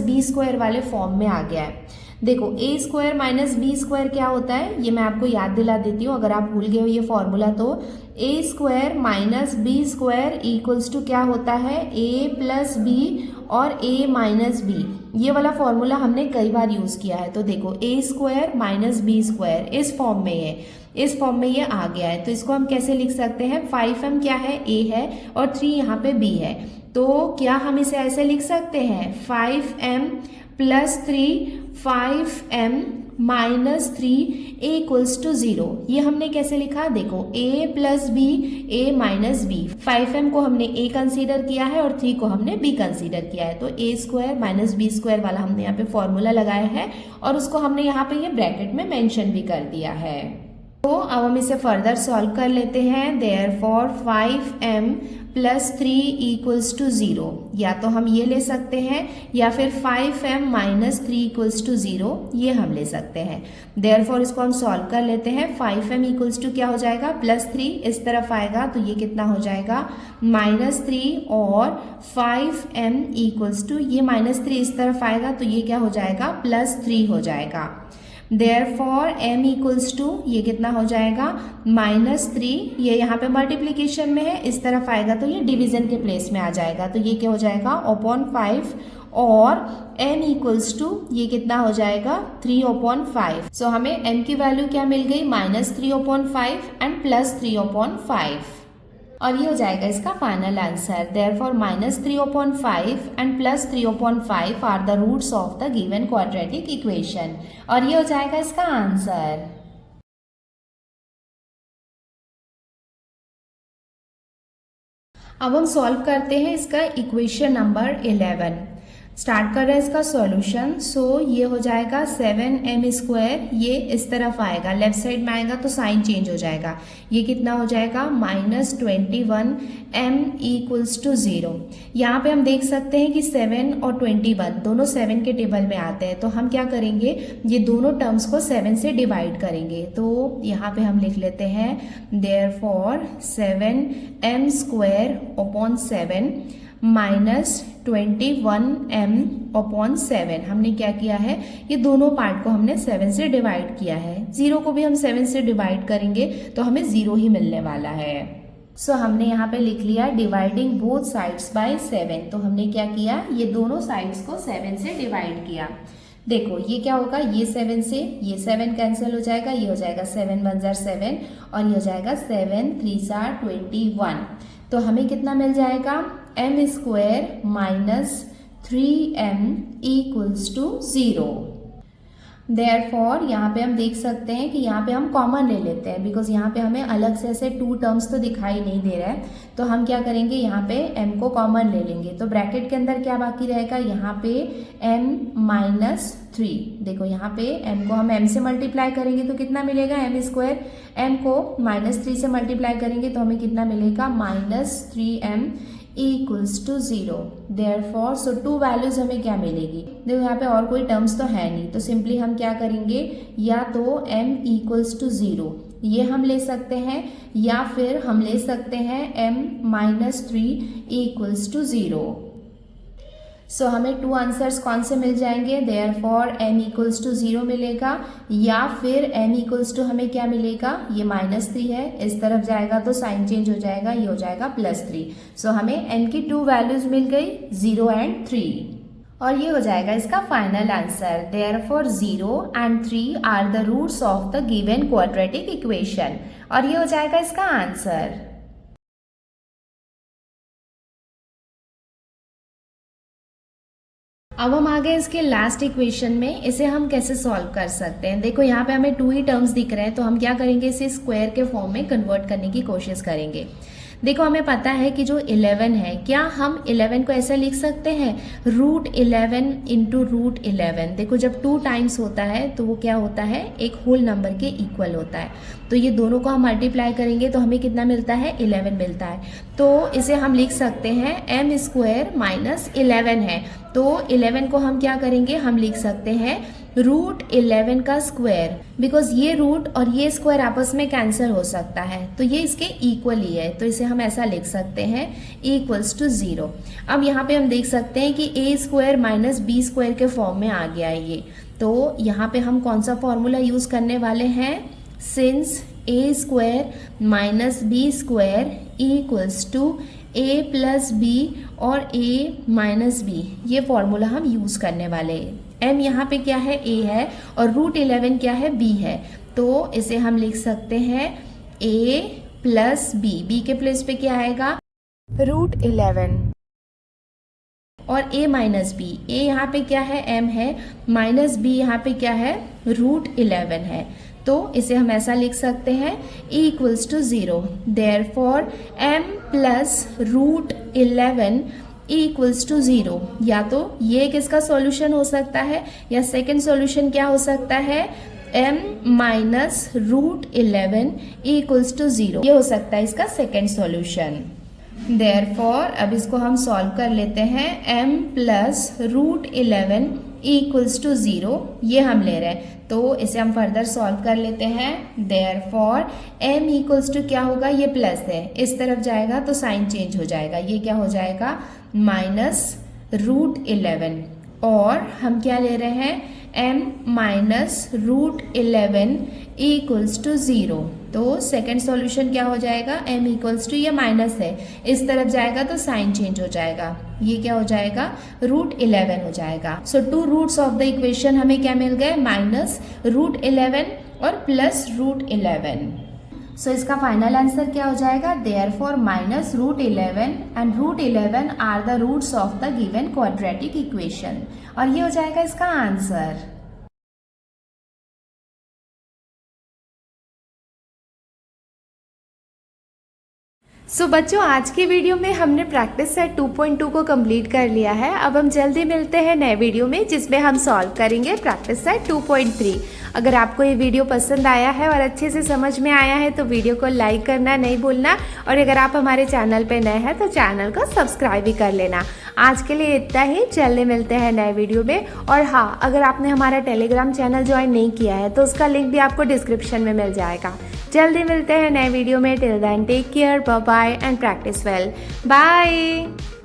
b² वाले फॉर्म में आ गया है। देखो ए स्क्वायर माइनस बी स्क्वायर क्या होता है, ये मैं आपको याद दिला देती हूँ अगर आप भूल गए हो ये फॉर्मूला। तो a square minus B square equals to क्या होता है, ए प्लस बी और ए माइनस बी। ये वाला फॉर्मूला हमने कई बार यूज किया है। तो देखो ए स्क्वायर माइनस बी स्क्वायर इस फॉर्म में है, इस फॉर्म में ये आ गया है। तो इसको हम कैसे लिख सकते हैं, 5m क्या है, a है और 3 यहाँ पे b है। तो क्या हम इसे ऐसे लिख सकते हैं, 5m plus 3 5m minus 3 equals to 0। ये हमने कैसे लिखा, देखो a plus B a minus B. 5m को हमने a कंसीडर किया है और 3 को हमने b कंसीडर किया है। तो a square minus B square वाला हमने यहाँ पे फॉर्मूला लगाया है और उसको हमने यहाँ पे ये ब्रैकेट में मेंशन भी कर दिया है। तो अब हम इसे फर्दर सॉल्व कर लेते हैं। Therefore 5m plus 3 equals to 0, या तो हम ये ले सकते हैं या फिर 5m माइनस 3 इक्वल्स टू 0, ये हम ले सकते हैं। देयरफॉर इसको हम सॉल्व कर लेते हैं। 5m इक्वल्स टू क्या हो जाएगा, प्लस 3 इस तरफ आएगा तो ये कितना हो जाएगा, माइनस 3 और 5m इक्वल्स टू ये माइनस 3 इस तरफ आएगा तो ये क्या हो जाएगा, प्लस 3 हो जाएगा। देयरफॉर m इक्वल्स टू ये कितना हो जाएगा, माइनस 3, ये यहाँ पे मल्टीप्लीकेशन में है, इस तरफ आएगा तो ये डिवीजन के प्लेस में आ जाएगा तो ये क्या हो जाएगा, अपॉन 5 और m इक्वल्स टू ये कितना हो जाएगा, 3/5। सो हमें m की वैल्यू क्या मिल गई, माइनस 3/5 एंड प्लस 3/5 और ये हो जाएगा इसका final answer. Therefore minus 3/5 and plus 3/5 are the roots of the given quadratic equation और ये हो जाएगा इसका आंसर। अब हम सॉल्व करते हैं इसका इक्वेशन नंबर 11। स्टार्ट कर रहे हैं इसका सॉल्यूशन। सो ये हो जाएगा 7m स्क्वायर, ये इस तरफ आएगा, लेफ्ट साइड में आएगा तो साइन चेंज हो जाएगा। ये कितना हो जाएगा, माइनस 21m इक्वल्स टू 0। यहाँ पे हम देख सकते हैं कि 7 और 21 दोनों 7 के टेबल में आते हैं। तो हम क्या करेंगे, ये दोनों टर्म्स को 7 से डिवाइड करेंगे। तो यहाँ पे हम लिख लेते हैं therefore 7m square upon 7 minus 21m upon 7। हमने क्या किया है, ये दोनों पार्ट को हमने 7 से डिवाइड किया है। 0 को भी हम 7 से डिवाइड करेंगे तो हमें 0 ही मिलने वाला है। सो हमने यहाँ पे लिख लिया डिवाइडिंग बोथ साइड्स बाय 7। तो हमने क्या किया, ये दोनों साइड्स को 7 से डिवाइड किया। देखो ये क्या होगा, ये 7 से ये 7 कैंसिल हो जाएगा, ये हो जाएगा 7 1 जार 7 और ये हो जाएगा 7 3 जार 21। तो हमें कितना मिल जाएगा, m square minus 3m equals to 0। Therefore यहाँ पे हम देख सकते हैं कि यहाँ पे हम कॉमन ले लेते हैं, बिकॉज यहाँ पे हमें अलग से ऐसे 2 टर्म्स तो दिखाई नहीं दे रहा है। तो हम क्या करेंगे, यहाँ पे m को कॉमन ले लेंगे। तो ब्रैकेट के अंदर क्या बाकी रहेगा, यहाँ पे m माइनस 3। देखो यहाँ पे m को हम m से मल्टीप्लाई करेंगे तो कितना मिलेगा, m स्क्वायर। m को माइनस 3 से मल्टीप्लाई करेंगे तो हमें कितना मिलेगा, minus 3m equals to 0। Therefore so 2 values हमें क्या मिलेगी, देखो यहाँ पे और कोई टर्म्स तो है नहीं, तो सिंपली हम क्या करेंगे, या तो m इक्वल्स टू 0 ये हम ले सकते हैं, या फिर हम ले सकते हैं m माइनस 3 इक्वल्स टू 0। सो हमें 2 आंसर्स कौन से मिल जाएंगे, देयरफॉर m इक्वल्स टू 0 मिलेगा, या फिर m इक्वल्स टू हमें क्या मिलेगा, ये माइनस 3 है, इस तरफ जाएगा तो साइन चेंज हो जाएगा, ये हो जाएगा प्लस 3। सो हमें m की 2 वैल्यूज मिल गई, 0 एंड 3 और ये हो जाएगा इसका final answer. Therefore 0 and 3 are the roots of the given quadratic equation और ये हो जाएगा इसका आंसर। अब हम आ गए इसके लास्ट इक्वेशन में, इसे हम कैसे सॉल्व कर सकते हैं। देखो यहाँ पे हमें 2 ही टर्म्स दिख रहे हैं, तो हम क्या करेंगे, इसे स्क्वायर के फॉर्म में कन्वर्ट करने की कोशिश करेंगे। देखो हमें पता है कि जो 11 है, क्या हम 11 को ऐसे लिख सकते हैं, रूट 11 इंटू रूट 11। देखो जब 2 टाइम्स होता है तो वो क्या होता है, एक होल नंबर के इक्वल होता है। तो ये दोनों को हम मल्टीप्लाई करेंगे तो हमें कितना मिलता है, 11 मिलता है। तो इसे हम लिख सकते हैं m स्क्वायर माइनस 11 है, तो 11 को हम क्या करेंगे, हम लिख सकते हैं रूट 11 का स्क्वायर, बिकॉज ये रूट और ये स्क्वायर आपस में कैंसिल हो सकता है, तो ये इसके इक्वल ही है। तो इसे हम ऐसा लिख सकते हैं इक्वल्स टू 0। अब यहाँ पे हम देख सकते हैं कि a square minus B square के फॉर्म में आ गया है ये। तो यहाँ पे हम कौन सा फॉर्मूला यूज़ करने वाले हैं, since A square minus B square equals to A plus B और ए माइनस बी, ये फॉर्मूला हम यूज़ करने वाले हैं। एम यहाँ पे क्या है, ए है, और रूट 11 क्या है, बी है। तो इसे हम लिख सकते हैं a प्लस बी के प्लेस पे क्या आएगा, रूट 11, और a माइनस बी, a यहाँ पे क्या है, m है, माइनस b यहाँ पे क्या है, रूट 11 है। तो इसे हम ऐसा लिख सकते हैं e equals to 0, therefore m plus root 11 equals to 0। या तो ये किसका सॉल्यूशन हो सकता है, या सेकंड सॉल्यूशन क्या हो सकता है, m minus root 11 equals to 0, ये हो सकता है इसका सेकंड सॉल्यूशन। देयरफॉर अब इसको हम सॉल्व कर लेते हैं, m plus root 11 equals to 0, ये हम ले रहे हैं। तो इसे हम फर्दर सॉल्व कर लेते हैं। देयरफॉर m इक्वल्स टू क्या होगा, ये प्लस है, इस तरफ जाएगा तो साइन चेंज हो जाएगा, ये क्या हो जाएगा, माइनस रूट 11, और हम क्या ले रहे हैं, m minus root 11 equals to 0। तो सेकंड सॉल्यूशन क्या हो जाएगा, m इक्वल्स टू, ये माइनस है, इस तरफ जाएगा तो साइन चेंज हो जाएगा, ये क्या हो जाएगा, रूट 11 हो जाएगा। So two roots of the equation हमें क्या मिल गए, माइनस रूट 11 और प्लस रूट 11। सो इसका फाइनल आंसर क्या हो जाएगा, therefore minus root 11 and root 11 are the roots of the given quadratic equation, और ये हो जाएगा इसका आंसर। सो बच्चों, आज की वीडियो में हमने प्रैक्टिस सेट 2.2 को कंप्लीट कर लिया है। अब हम जल्दी मिलते हैं नए वीडियो में जिसमें हम सॉल्व करेंगे प्रैक्टिस सेट 2.3। अगर आपको ये वीडियो पसंद आया है और अच्छे से समझ में आया है तो वीडियो को लाइक करना नहीं भूलना, और अगर आप हमारे चैनल पे नए हैं तो चैनल को सब्सक्राइब भी कर लेना। आज के लिए इतना ही, जल्दी मिलते हैं नए वीडियो में। और हाँ, अगर आपने हमारा टेलीग्राम चैनल ज्वाइन नहीं किया है तो उसका लिंक भी आपको डिस्क्रिप्शन में मिल जाएगा। जल्दी मिलते हैं नए वीडियो में। Till then take care, bye bye and practice well. Bye.